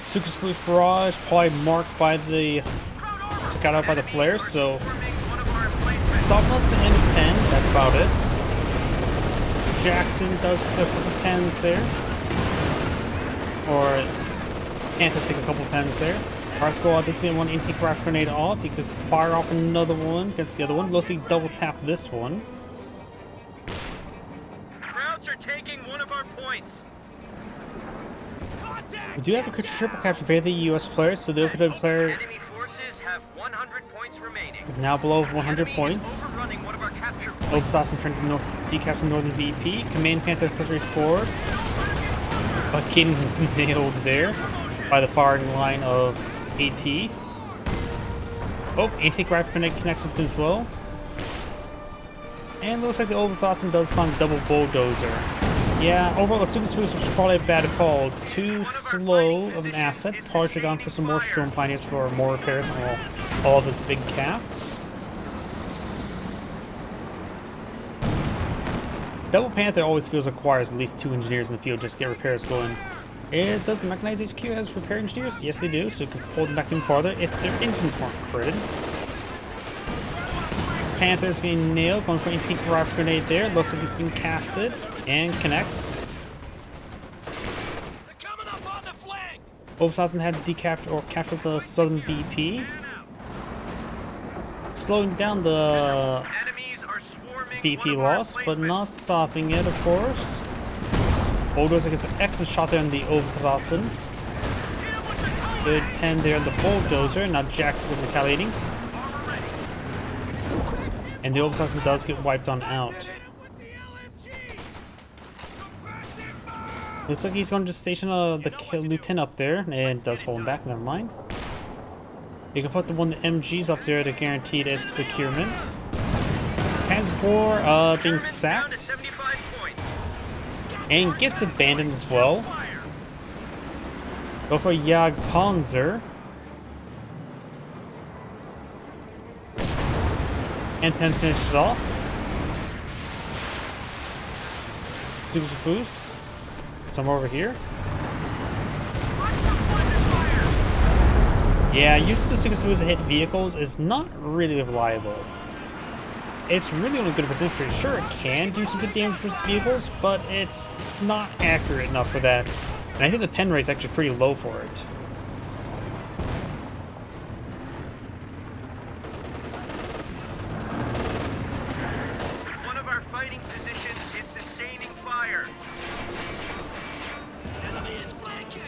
Suku's barrage probably marked by the got out by the flare, so Softness and pen, that's about it. Jackson does a couple of pens there. Or Panthers take a couple of pens there. Our squad does get one anti-craft grenade off. He could fire off another one against the other one. Let's see, double tap this one. Krauts are taking one of our points. We do have a good triple capture for the US players, so the open player Enemy forces have 100 points remaining. now below 100 Enemy is points. overrunning one of our capture points. Obsassin trying to decapture Northern VP. Command Panther pushing forward. But getting nailed there by the firing line of AT. Oh, anti-craft grenade connects up to him as well. And looks like the Obsassin does find double bulldozer. Yeah, overall the Super Spruce was probably a bad call. Too slow of an asset. Probably should have gone for some more Storm Pioneers for more repairs on all of his big cats. Double Panther always feels requires at least 2 engineers in the field just to get repairs going. It does the Mechanized HQ has repair engineers? Yes, they do, so you can pull them back in farther if their engines weren't critted. Panther's getting nailed, going for an anti-craft grenade there. Looks like it's being casted and connects. Obershausen had decaptured or captured the southern VP, slowing down the Enemies are swarming VP one of our loss, but not emplacements. stopping it, of course. Bulldozer gets an excellent shot there on the Obershausen. Good pen there on the Bulldozer. Now Jackson retaliating. And the Obershausen does get wiped on out. Looks like he's going to station the lieutenant up there, and it does hold him back. Never mind. You can put the MGs up there to guarantee its securement. Has for being Down to sacked 75 points. and gets abandoned as well. Go for Jagdpanzer. And 10 finished it off. Susufus. Somewhere over here. Yeah, using the Susufus to hit vehicles is not really reliable. It's really only good for infantry. Sure, it can do some good damage for vehicles, but it's not accurate enough for that. And I think the pen rate's actually pretty low for it. One of our fighting positions is sustaining fire. Enemy is flanking.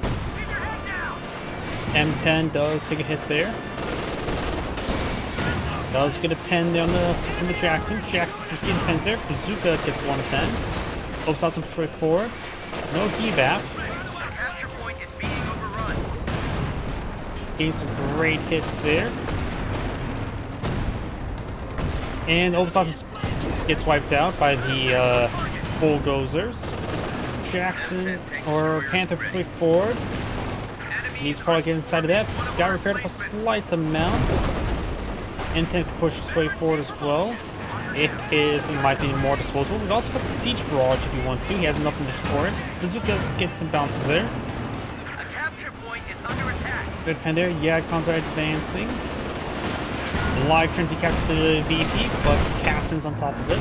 Keep your head down. M10 does take a hit there. Does get a pen there on the Jackson. Jackson proceeds the pens there. Bazooka gets one pen. Obershausen push forward. No devap. The capture point is being overrun. Getting some great hits there. And Obershausen gets wiped out by the bulldozers. Jackson or Panther push forward. Needs probably get inside of that. Got repaired up a slight amount. M10 can push his way forward as well. It is, in my opinion, more disposable. We've also got the Siege Barrage if he wants to. He has nothing to store it. Bazookas get some bounces there. The capture point is under attack. Good pen there. Jagdpanzer are advancing. Lig trying to capture the VP, but Captain's on top of it.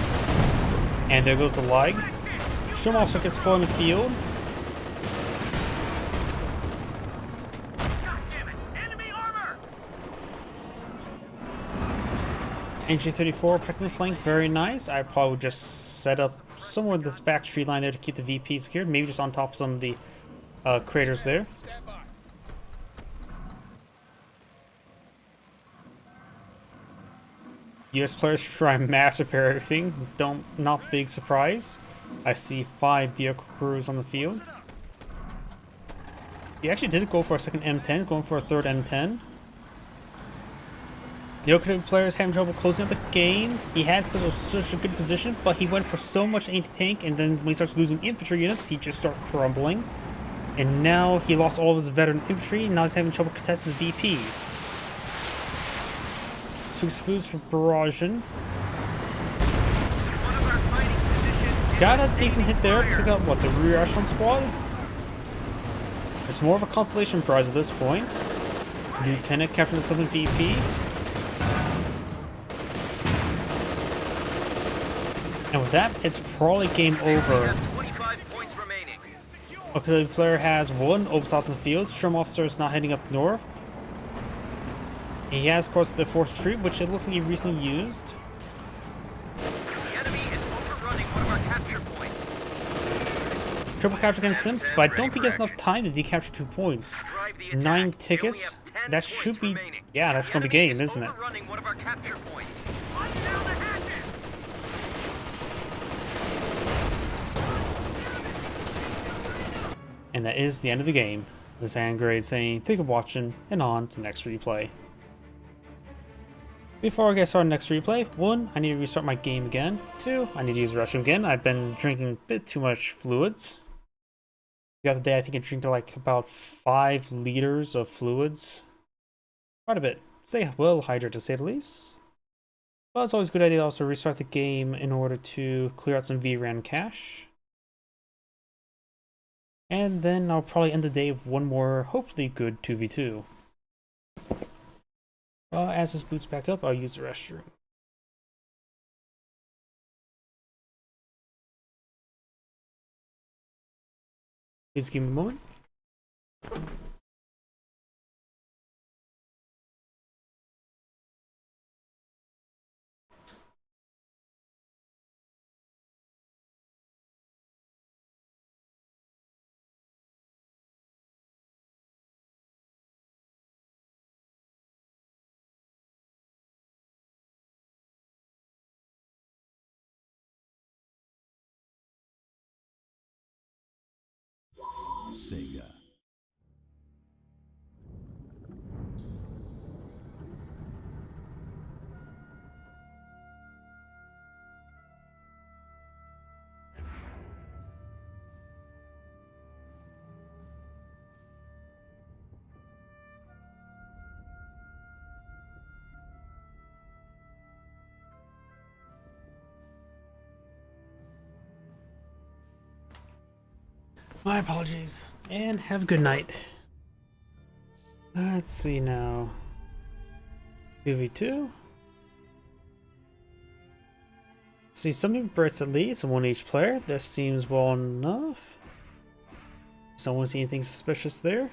And there goes the Lig. Sturmofficer gets put in the field. God damn it! Enemy armor! NG34 protecting the flank, very nice. I probably would just set up somewhere in this back tree line there to keep the VP secured. Maybe just on top of some of the craters there. US players try and mass repair everything. Not big surprise. I see 5 vehicle crews on the field. He actually did go for a second M10, going for a third M10. The Okinawa players having trouble closing out the game. He had such a good position, but he went for so much anti-tank, and then when he starts losing infantry units, he just starts crumbling. And now he lost all of his veteran infantry, and now he's having trouble contesting the VPs. Susufus for barraging. One of our fighting positions is Got a sustaining decent hit there. fire. Took out, what, the rear echelon squad? It's more of a consolation prize at this point. Lieutenant captured the southern VP. And with that, it's probably game We over. have 25 points remaining. Okay, the player has 1 Obershausen in the field. Sturmofficer is now heading up north. He has, of course, the forced retreat, which it looks like he recently used. The enemy is overrunning one of our capture points. Triple capture against him, but I don't think he has enough time to decapture 2 points. Drive the attack. 9 We only tickets. have 10 That points should be... remaining. Yeah, that's The going to be enemy game, is isn't it? overrunning one of our capture points. Run down the hatches. And that is the end of the game. This Angrade saying, thank you for watching, and on to the next replay. Before I get started on the next replay, 1, I need to restart my game again. 2, I need to use the restroom again. I've been drinking a bit too much fluids. The other day, I think I drank like about 5 liters of fluids. Quite a bit. Stay well hydrated to say the least. But it's always a good idea to also restart the game in order to clear out some VRAM cache. And then I'll probably end the day with one more, hopefully good 2v2. As this boots back up, I'll use the restroom. Please give me a moment. Sega. My apologies, and have a good night. Let's see now. 2v2. See, some Brits at least, one each player. This seems well enough. So I don't see anything suspicious there.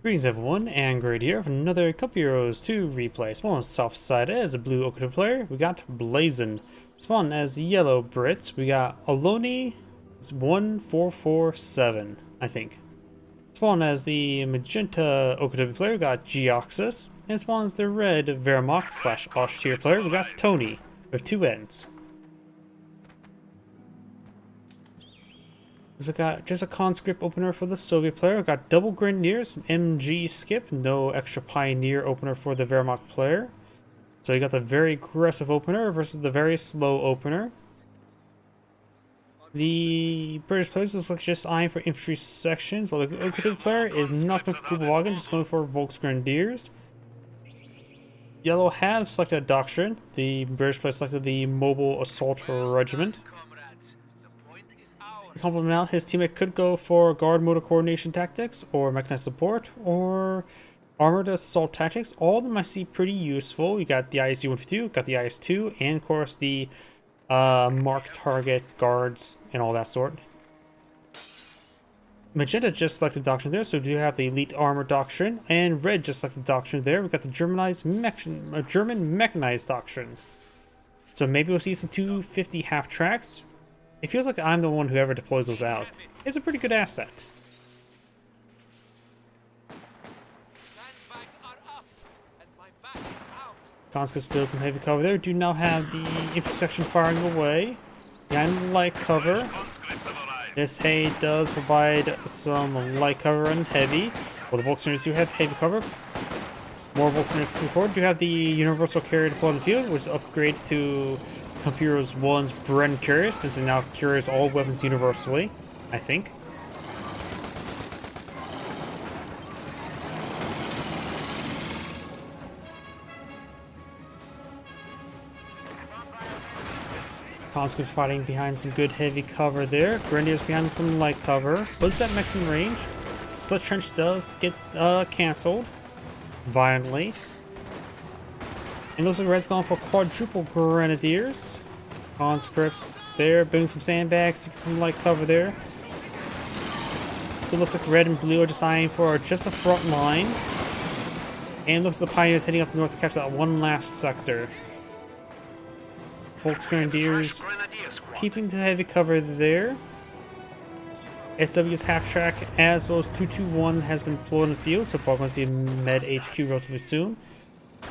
Greetings everyone, and Great here for another couple Euros to replay. Spawn on the south side as a blue Okita player, we got Blazin. Spawn as yellow Brits, we got Aloni 1447, I think. Spawn as the magenta Okita player, we got Geoxys. And spawn as the red Wehrmacht / Osh player, we got Tony, with 2 N's. So I got just a conscript opener for the Soviet player. I got double Grenadiers, MG skip, no extra Pioneer opener for the Wehrmacht player. So you got the very aggressive opener versus the very slow opener. The British players looks like just eyeing for infantry sections, while the Okita player is not going for Kugelwagen, just going for Volksgrenadiers. Yellow has selected a doctrine. The British player selected the Mobile Assault Regiment. To complement out, his teammate could go for guard motor coordination tactics, or mechanized support, or armored assault tactics. All of them I see pretty useful. You got the ISU 152, got the IS-2, and of course the mark target guards and all that sort. Magenta just selected doctrine there, so we do have the elite armor doctrine, and red just selected doctrine there. We've got the German mechanized doctrine. So maybe we'll see some 250 half tracks. It feels like I'm the one who ever deploys those out. It's a pretty good asset. Conscripts build some heavy cover there. Do now have the intersection firing away. Behind light cover. This hay does provide some light cover and heavy. Well, the Volksgrenadiers do have heavy cover. More Volksgrenadiers moving forward. Do have the universal carrier deployed in the field, which is upgraded to Computer's 1's Bren carrier, since it now carries all weapons universally, I think. Conscript fighting behind some good heavy cover there. Grenadiers behind some light cover. What's that maximum range? Slit Trench does get cancelled violently. And looks like Red's going for quadruple Grenadiers. Conscripts there, building some sandbags, some light cover there. So it looks like red and blue are just eyeing for just a front line. And looks like the Pioneers heading up north to capture that one last sector. Volksgrenadiers keeping the heavy cover there. SW's half track as well as 221 has been deployed in the field, so probably going to see a med HQ relatively soon.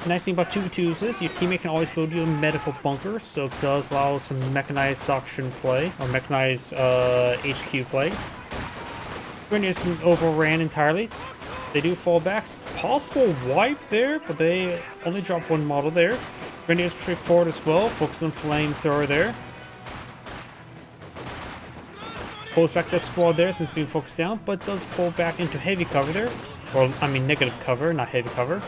The nice thing about 2v2s is your teammate can always build you a medical bunker, so it does allow some mechanized doctrine play, or mechanized HQ plays. Grenadiers can overran entirely. They do fall back. Possible wipe there, but they only drop one model there. Grenadiers push forward as well. Focus on flamethrower there. Pulls back their squad there since being focused down, but does pull back into heavy cover there. Or, I mean, negative cover, not heavy cover.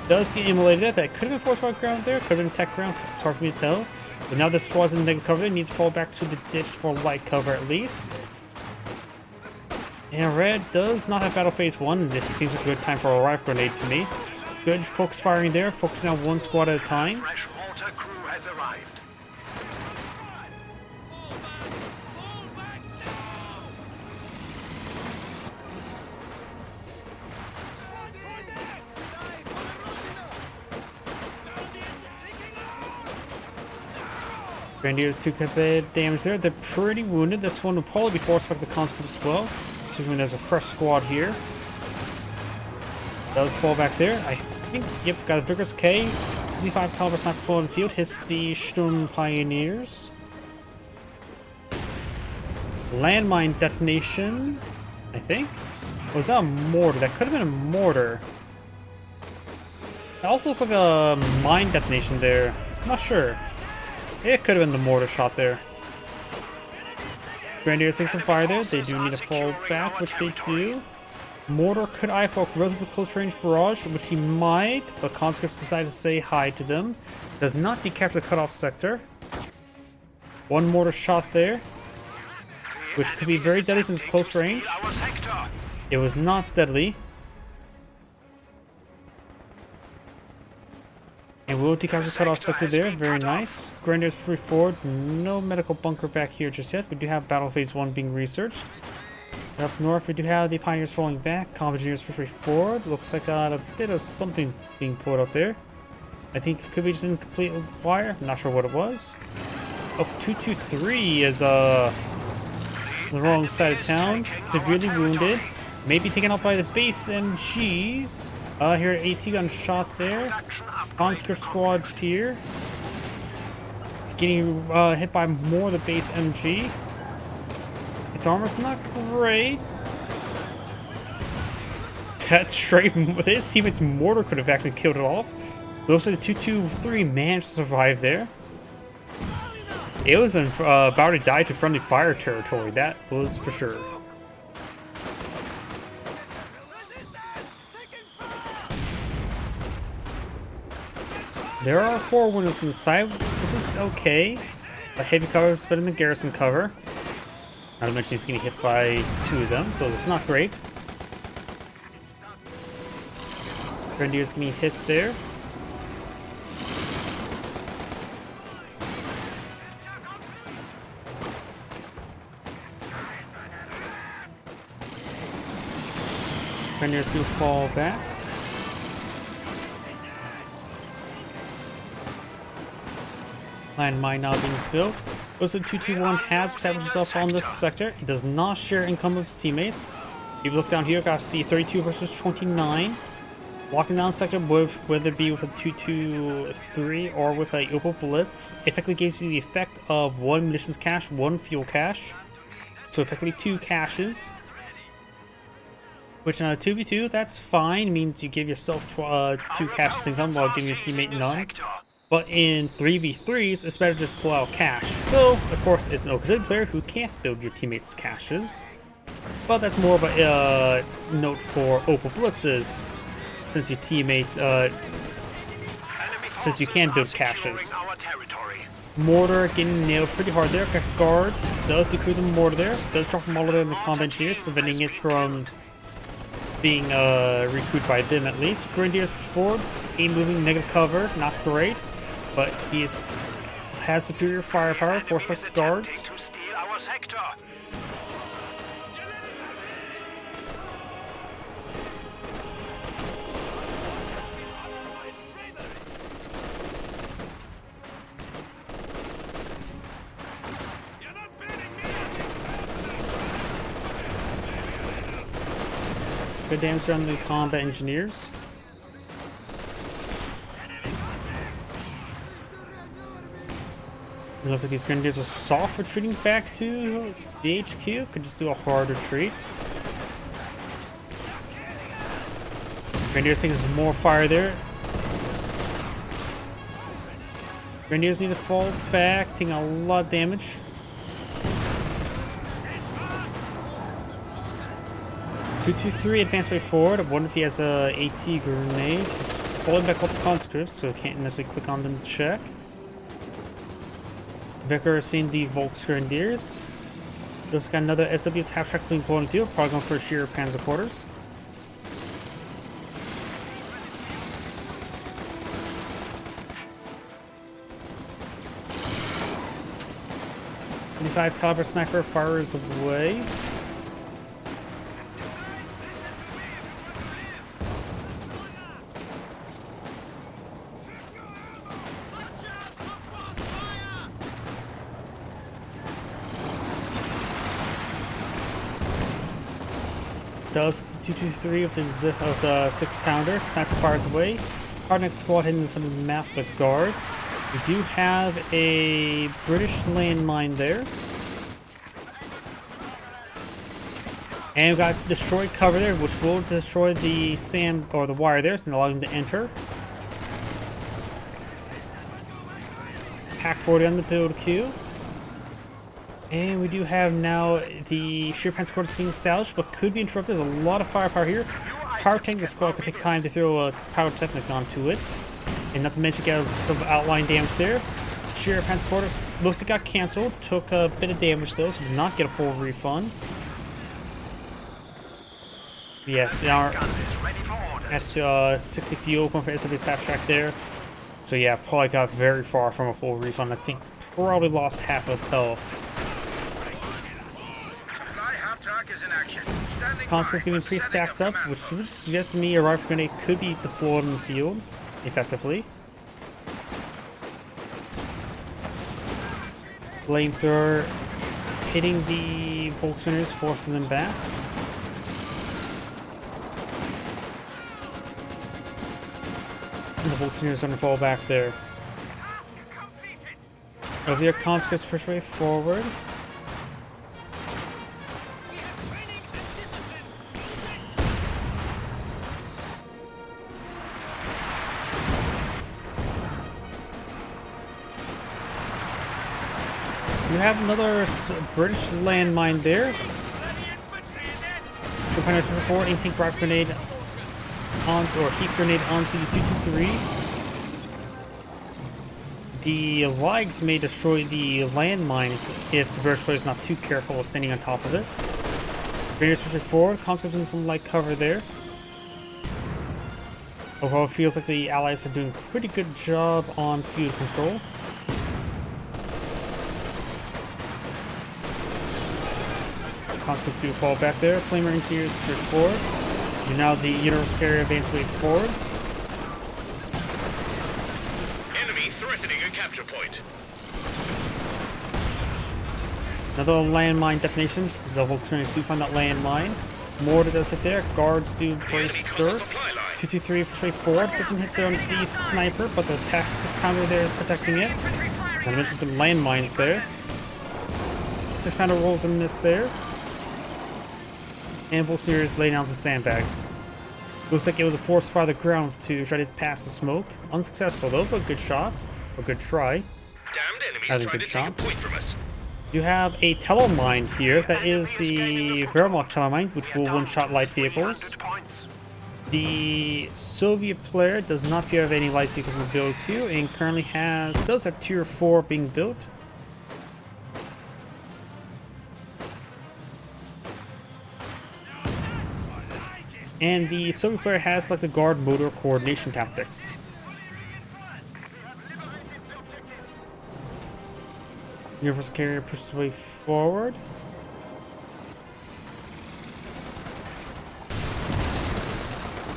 Does get immolated there. That could have been force by ground there, could have been tech ground. It's hard for me to tell. But now the squad's in negative cover, it needs to fall back to the ditch for light cover at least. And red does not have battle phase 1. This seems like a good time for a riot grenade to me. Good focus firing there, focusing on one squad at a time. Freshwater crew has arrived. Grenadiers 2 bit damage there. They're pretty wounded. This one will probably be forced back to the conscript as well. Assuming there's a fresh squad here. Does fall back there. I think, yep, got a vigorous K. 25 caliber sniper bullet in the field. Hits the Sturm Pioneers. Landmine detonation, I think. Or was that a mortar? That could have been a mortar. It also looks like a mine detonation there. I'm not sure. It could have been the mortar shot there. Grenadiers take some fire there. They do need to fall back, which they do. Mortar could eyefall relatively close range barrage, which he might, but conscripts decide to say hi to them. Does not decap the cutoff sector. One mortar shot there, which could be very deadly since it's close range. It was not deadly. And we'll decap the cutoff sector there. Very nice. Grenadiers push forward. No medical bunker back here just yet. We do have battle phase 1 being researched. Up north, we do have the Pioneers falling back. Combat Engineers push forward. Looks like a bit of something being pulled up there. I think it could be just incomplete wire. I'm not sure what it was. Oh, 223 is the wrong side of town. Severely wounded. Maybe taken out by the base MGs. Here, AT gun shot there. Conscript squads here. Getting hit by more of the base MG. Its armor's not great. That straight, his teammate's mortar could have actually killed it off. It looks like the 223 managed to survive there. It was about to die to friendly fire territory, that was for sure. There are 4 windows on the side, which is okay. But heavy cover is better than garrison cover. Not to mention he's getting hit by 2 of them, so that's not great. Grenadier's getting hit there. Grenadiers do fall back. Landmine now being built. Also, 221 has established himself on this sector. He does not share income with his teammates. If you look down here, got to see 32 versus 29. Walking down the sector, whether it be with a 223 or with a Opal Blitz, effectively gives you the effect of 1 munitions cache, 1 fuel cache. So effectively 2 caches. Which in a 2v2, that's fine. It means you give yourself 2 caches income while giving your teammate none. But in 3v3s, it's better to just pull out cache. Though, of course, it's an OKW player who can't build your teammates' caches. But that's more of a note for Opal Blitzes, since your teammates, since you can build caches. Mortar getting nailed pretty hard there. Got guards, does decrease the mortar there. Does drop a model there in the combat engineers, preventing it from being recruited by them at least. Grenadiers forward, aim moving, negative cover, not great. But he has superior firepower, forced by guards. Good damage on the combat engineers. It looks like these grenadiers are soft retreating back to the HQ. Could just do a hard retreat. Grenadiers taking some more fire there. Grenadiers need to fall back, taking a lot of damage. .223 advanced way forward. I wonder if he has AT grenades. He's falling back off the conscripts, so can't necessarily click on them to check. Vicar seeing the Volks Grenadiers. We also got another SW's half-track being pulled in the field, probably going for sheer panzer quarters. .25 caliber sniper fires away. Does the 223 of the 6-pounder. Sniper fires away. Hardneck squad hitting some of the map of the guards. We do have a British landmine there. And we've got destroyed cover there, which will destroy the sand or the wire there and allow them to enter. Pack 40 on the build queue. And we do have now the sheer panzer quarters being established, but could be interrupted. There's a lot of firepower here. Power tank, the squad could take time to throw a power technic onto it. And not to mention get some outline damage there. Sheer panzer quarters looks like it got cancelled. Took a bit of damage though, so did not get a full refund. Yeah, now at 60 fuel going for SW's half-track there. So yeah, probably got very far from a full refund. I think probably lost half of its health. Console's getting pre-stacked up, which would suggest to me a rifle grenade could be deployed in the field effectively. Flamethrower hitting the Volkswagens, forcing them back. And the Volkswagens are going to fall back there. Over here, conscripts push way forward. You have another British landmine there. Chopiners moving forward, anti-tank rifle grenade onto, or heat grenade onto the 223. The Ligs may destroy the landmine if the British player is not too careful of standing on top of it. Grenadiers pushing forward, conscripts in some light cover there. Overall, it feels like the Allies are doing a pretty good job on field control. Conscripts do fall back there. Flamer engineers push forward. And now the universal carrier advance way forward. Enemy threatening a capture point. Another landmine detonation. The Volkswagen do find that landmine. Mortar does hit there. Guards do brace dirt. 223 push forward. Get some hits there on the sniper, but the attack 6-pounder there is protecting it. And I mentioned some landmines there. 6-pounder rolls a miss there. And Volkswagen laying down the sandbags. Looks like it was a forced fire to the ground to try to pass the smoke. Unsuccessful though, but good shot. A good try. Damned enemies Had a trying good to shot. take a point from us. You have a telemine here. That is the Wehrmacht telemine, which will one-shot light vehicles. The Soviet player does not appear to have any light vehicles in the build queue, and currently does have tier 4 being built. And the Soviet player has like the guard motor coordination tactics. Universal carrier pushes way forward.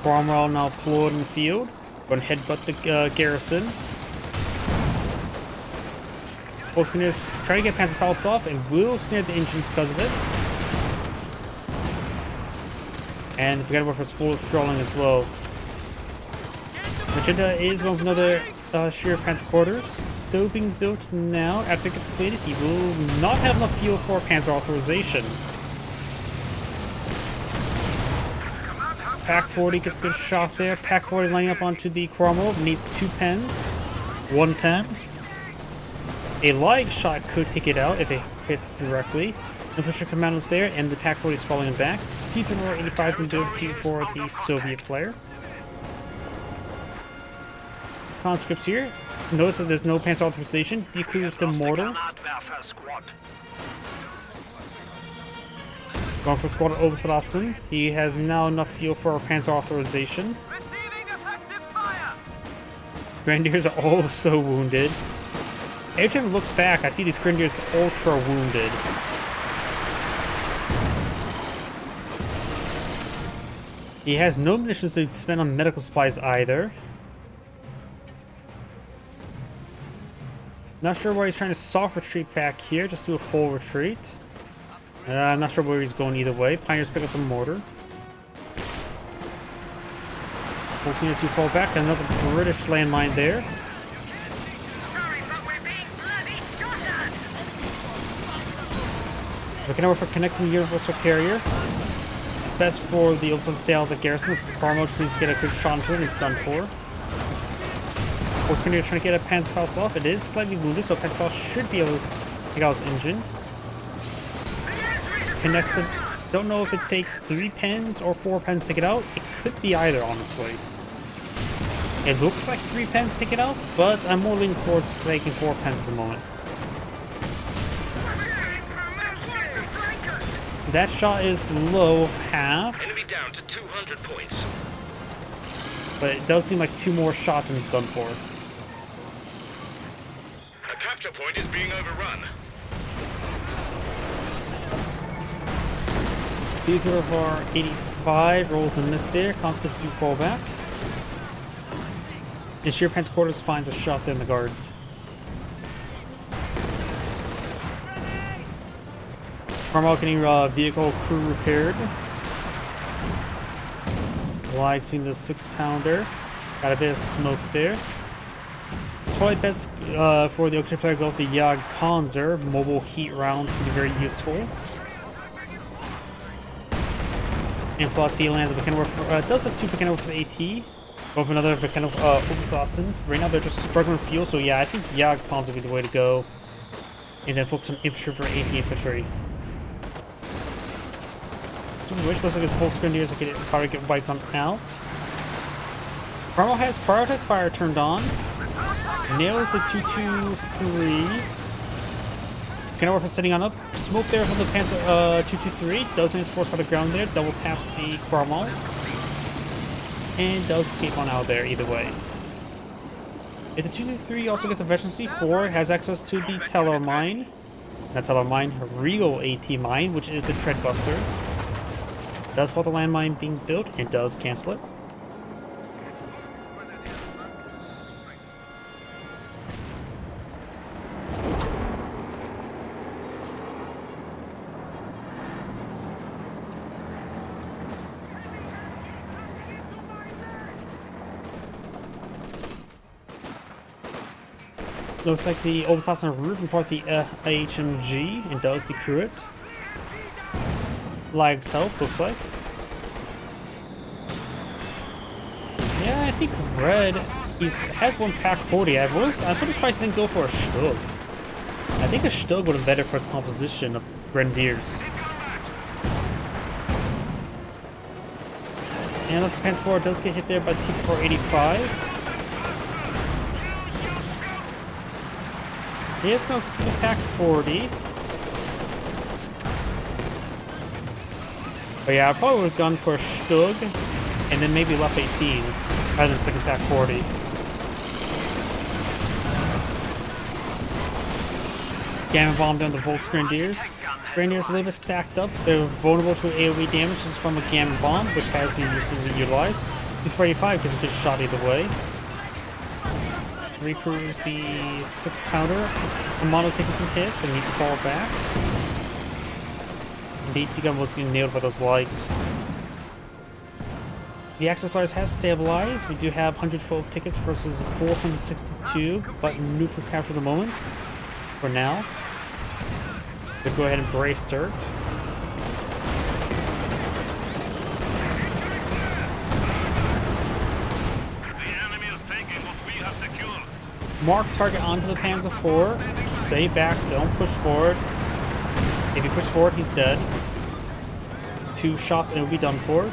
Cromwell now deployed in the field. Going to headbutt the garrison. Volkswagen try to get Panzerfaust off and will snare the engine because of it. And forget about his full trolling as well. Magenta is going for another sheer panzer quarters. Still being built now. After it gets completed, he will not have enough fuel for panzer authorization. Pack 40 gets a good shot there. Pack 40 lining up onto the Cromwell. Needs 2 pens. 1 pen. A lag shot could take it out if it hits directly. Infantry commandos there, and the Pack 40 is falling him back. T-85 can do it for the Soviet player. Conscripts here. Notice that there's no panzer authorization. Decrease the mortar. Going for Squadron Oberstrassen. He has now enough fuel for our panzer authorization. Receiving effective fire. Grenadiers are all so wounded. Every time I look back, I see these Grenadiers ultra wounded. He has no munitions to spend on medical supplies either. Not sure why he's trying to soft retreat back here, just do a full retreat. I'm not sure where he's going either way. Pioneers pick up the mortar. Folks need to fall back. Another British landmine there. Sorry, but we're being bloody shot at! Looking over for connecting the universal carrier. It's best for the Ulsan sail the garrison with the Cromwell just needs to get a good shot into it and it's done for. Folks trying to get a Panzerfaust off. It is slightly wounded, so Panzerfaust should be able to take out his engine. Connects it. Don't know if it takes 3 pens or 4 pens to take it out. It could be either, honestly. It looks like 3 pens to take it out, but I'm more leaning towards taking 4 pens at the moment. That shot is below half, Enemy down to 200 points. but it does seem like 2 more shots and it's done for. A capture point is being overrun. Theater of our 85 rolls a miss there. Conscripts do fall back. And Sheer Pence Quarters finds a shot there in the guards. Cromwell getting vehicle crew repaired. Lag seeing the 6-pounder. Got a bit of smoke there. It's probably best for the Octane player to go with the Jag Panzer. Mobile heat rounds can be very useful. And plus he lands a Mechanicwork, does have 2 Mechanicworks AT. Go for another Mechanicwork Oberstrassen. Right now they're just struggling with fuel, so yeah, I think Jag Panzer would be the way to go. And then focus on infantry for AT infantry. Which looks like his Volks Grenadiers could probably get wiped on out. Cromwell has prioritized fire turned on. Nails the 223. Kenilworth is sitting on up. Smoke there from the Panzer 223. Does manage to force for the ground there. Double taps the Cromwell. And does escape on out there either way. If the 223 also gets a veteran C4, it has access to the Teller mine. Not Teller mine, Regal AT mine, which is the Treadbuster. Does hold the landmine being built and does cancel it. Looks like the Oberstrassen route can part the HMG and does decrew it. Lags help, looks like. Yeah, I think Red has 1 Pack 40. I'm sort of surprised he didn't go for a Stug. I think a Stug would have been better for his composition of Grenadiers. And looks like Panzer does get hit there by T-485. He is going for the Pack 40. But yeah, I probably would have gone for a Stug and then maybe left 18 rather than second Pack 40. Gamma bomb down the Volks Grenadiers. Grenadiers are a little bit stacked up. They're vulnerable to AoE damage just from a Gamma bomb, which has been recently utilized. T-485 gets a good shot either way. Recruits the 6-pounder. Amano's taking some hits and needs to fall back. The AT gun was being nailed by those lights. The Axis players has stabilized. We do have 112 tickets versus 462, but neutral capture at the moment. For now. We'll go ahead and brace dirt. Mark target onto the Panzer IV. Stay back, don't push forward. If you push forward, he's dead. 2 shots and it'll be done for.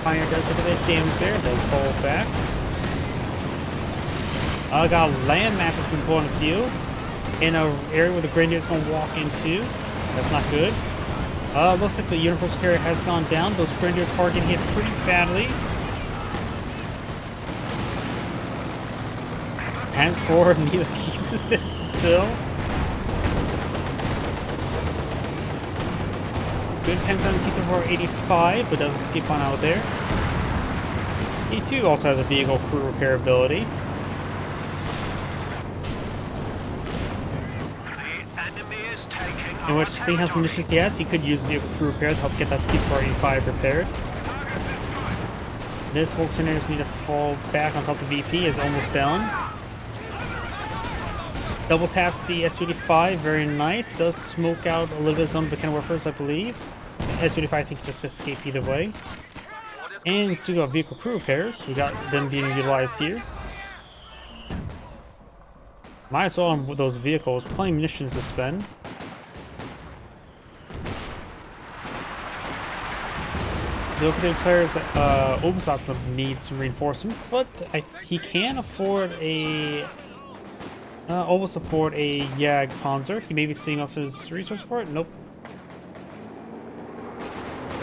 Pioneer does take a bit of damage there, does fall back. Got a land match that's been pulling a few. In an area where the Grenadier's going to walk into. That's not good. Looks like the Universal Carrier has gone down. Those Grenadiers are getting hit pretty badly. Hands forward, needs to keep his distance still. Good pens on T-485, but does escape on out there. E2 also has a vehicle crew repair ability. In which, seeing how some munitions he has, he could use vehicle crew repair to help get that T-485 repaired. This Volkswagen need to fall back on top of the VP, is almost down. Double taps the S-35, very nice. Does smoke out a little bit of some of the kind of warfares, I believe. S-35, I think, just escape either way. And so we got vehicle crew repairs. We got them being utilized here. Might as well on those vehicles. Plenty of munitions to spend. The located players, Obensatz needs some reinforcement, but he can afford a... almost afford a Jag Panzer. He may be seeing off his resource for it. Nope.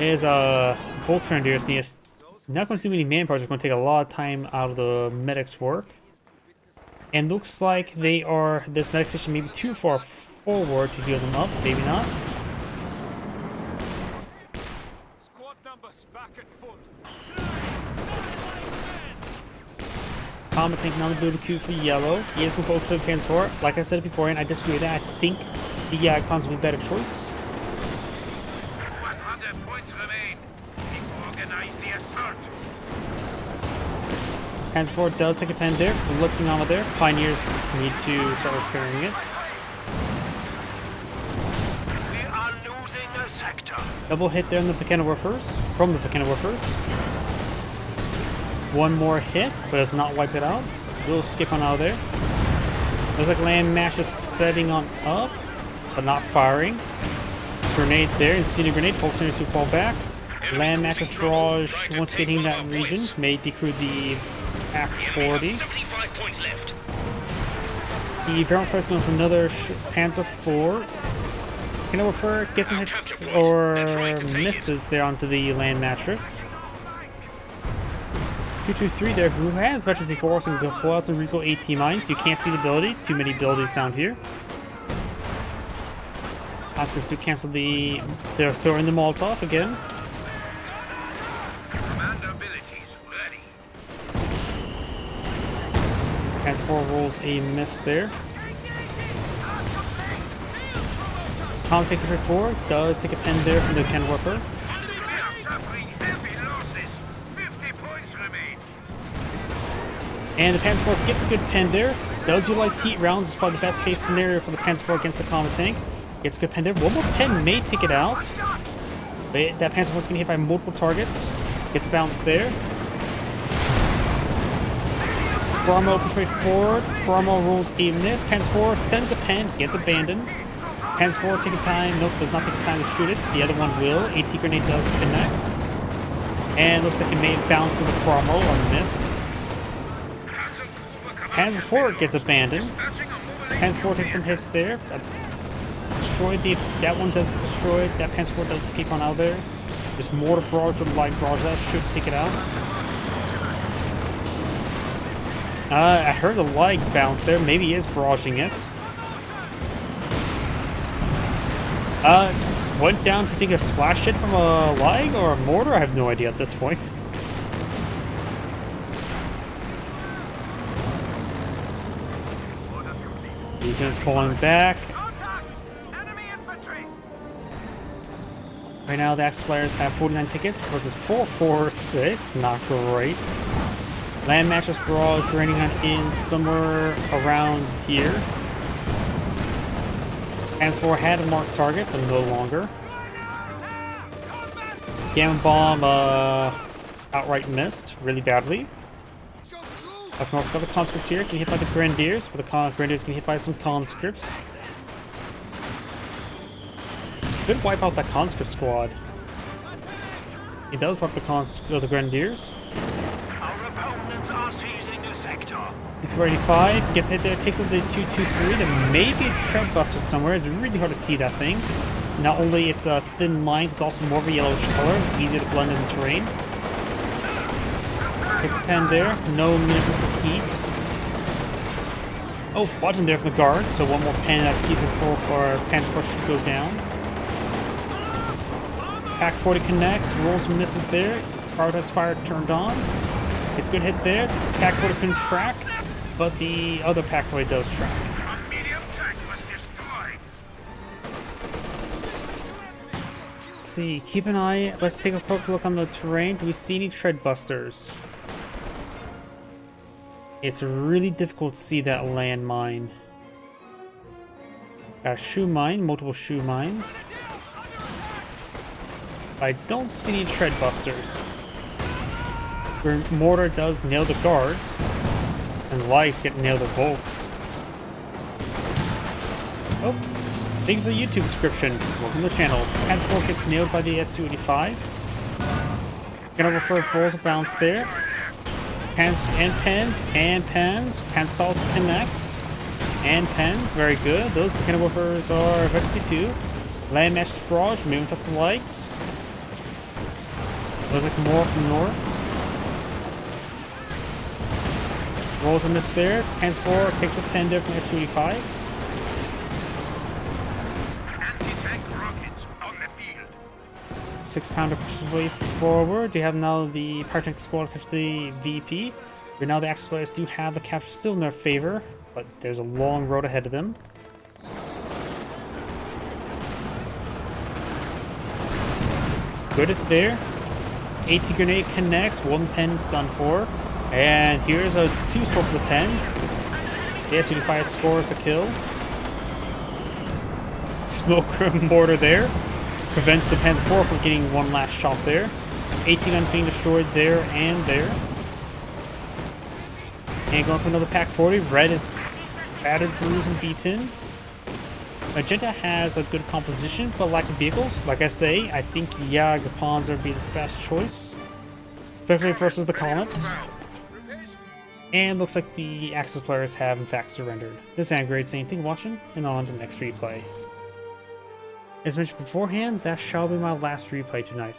Is Volkswagen Grenadiers need not going to do many manpower. It's going to take a lot of time out of the medics' work. And looks like they are, this medic station may be too far forward to heal them up. Maybe not. Squad numbers back at full. Comet tank not ability 2 for yellow. He is going to go to Panzer. Like I said beforehand, I disagree with that. I think the Jag Panzer would be a better choice. 100 points remain. Organize the assault. Panzer IV does take a pen there. Blitzing on there. Pioneers need to start repairing it. We are losing a sector. Double hit there on the Mechanorwarfers. From the Mechanorwarfers. One more hit, but does not wipe it out. We'll skip on out of there. Looks like land mash is setting on up, but not firing. Grenade there, Incendiary grenade. Volkswagen to fall back. Land matches barrage once getting that region may decrew the Act 40. 75 points left. The Vermont Press going for another Panzer IV. Mechanorwarfer gets some hits or misses there onto the land mattress. 223 there, who has Veteran C4 and pull out some Rico AT mines. You can't see the ability, too many abilities down here. Oscars to cancel the, they're throwing the Molotov again. Commander abilities ready. As 4 rolls a miss there. Comet Taker 4 does take a pen there from the Mechanorwarfer. We are suffering heavy losses. 50 points remain. And the Panzer IV gets a good pen there. Does utilize heat rounds. It's probably the best case scenario for the Panzer IV against the Comet tank. Gets a good pen there. One more pen may take it out. But that Panzer IV is going to hit by multiple targets. Gets bounced there. Bramo push right forward. Bramo rolls a miss. Panzer IV sends a pen. Gets abandoned. Panzer IV taking time. Nope, does not take his time to shoot it. The other one will. AT grenade does connect. And looks like it may bounce to the Bramo or missed. Panzer IV gets abandoned. Panzer IV takes some hits there. Destroyed the, that one does get destroyed. That Panzer IV does escape on out there. There's more to barrage with light barrage. That should take it out. I heard the light bounce there. Maybe he is barraging it. Went down to think a splash hit from a lag or a mortar? I have no idea at this point. These guys pulling back. Right now, the Axe players have 49 tickets versus 446. Not great. Land Mattress Barrage raining on in somewhere around here. Panzer IV had a marked target, but no longer. Gamma Bomb outright missed really badly. Up north, got the conscripts here, getting hit by the grenadiers, but the grenadiers getting hit by some conscripts. Could wipe out that conscript squad. He does wipe the grenadiers. Our opponents are seizing the sector. 385 gets hit there, takes out the 223. There may be a shred buster somewhere. It's really hard to see that thing. Not only it's thin lines, it's also more of a yellowish color, easier to blend in the terrain. Takes a pen there, no munitions for heat. Oh, button there from the guard, so one more pen at heat before Panzer IV should go down. Pack 40 connects, rolls and misses there. Prioritize fire turned on. It's a good hit there. Pack 40 couldn't track, but the other Pack 40 does track. A medium tank was destroyed. Let's see, keep an eye. Let's take a quick look on the terrain. Do we see any tread busters? It's really difficult to see that landmine. Got a shoe mine, multiple shoe mines. I don't see any tread busters. Mortar does nail the guards, and lights get nailed the Volks. Oh, thank you for the YouTube subscription. Welcome to the channel. Panzer IV gets nailed by the S-285. Gonna go for a balls of bounce there. Pens and pens and pens. Pens also connects. And pens, very good. Those Mechanowoofers are emergency 2. Landmash Barrage, moving up the lights. Looks like more from north. Rolls a miss there. Panzer IV takes a pen there from S-285. Anti-tank rockets on the field. 6-pounder pushes the way forward. You have now the Pyrotechnic Squad capture the VP. Right now the Axis players do have the capture still in their favor, but there's a long road ahead of them. Good hit there. 80 grenade connects, one pen is done for. And here's two sources of pen. The S-85 scores a kill. Smoke mortar there. Prevents the Panzer IV from getting one last shot there. 18 guns being destroyed there and there. And going for another Pack 40. Red is battered, bruised, and beaten. Magenta has a good composition, but lack of vehicles. Like I say, I think the Panzer would be the best choice. Especially versus the Comets. And looks like the Axis players have in fact surrendered. This is Great saying thank you for watching, and on to the next replay. As mentioned beforehand, that shall be my last replay tonight.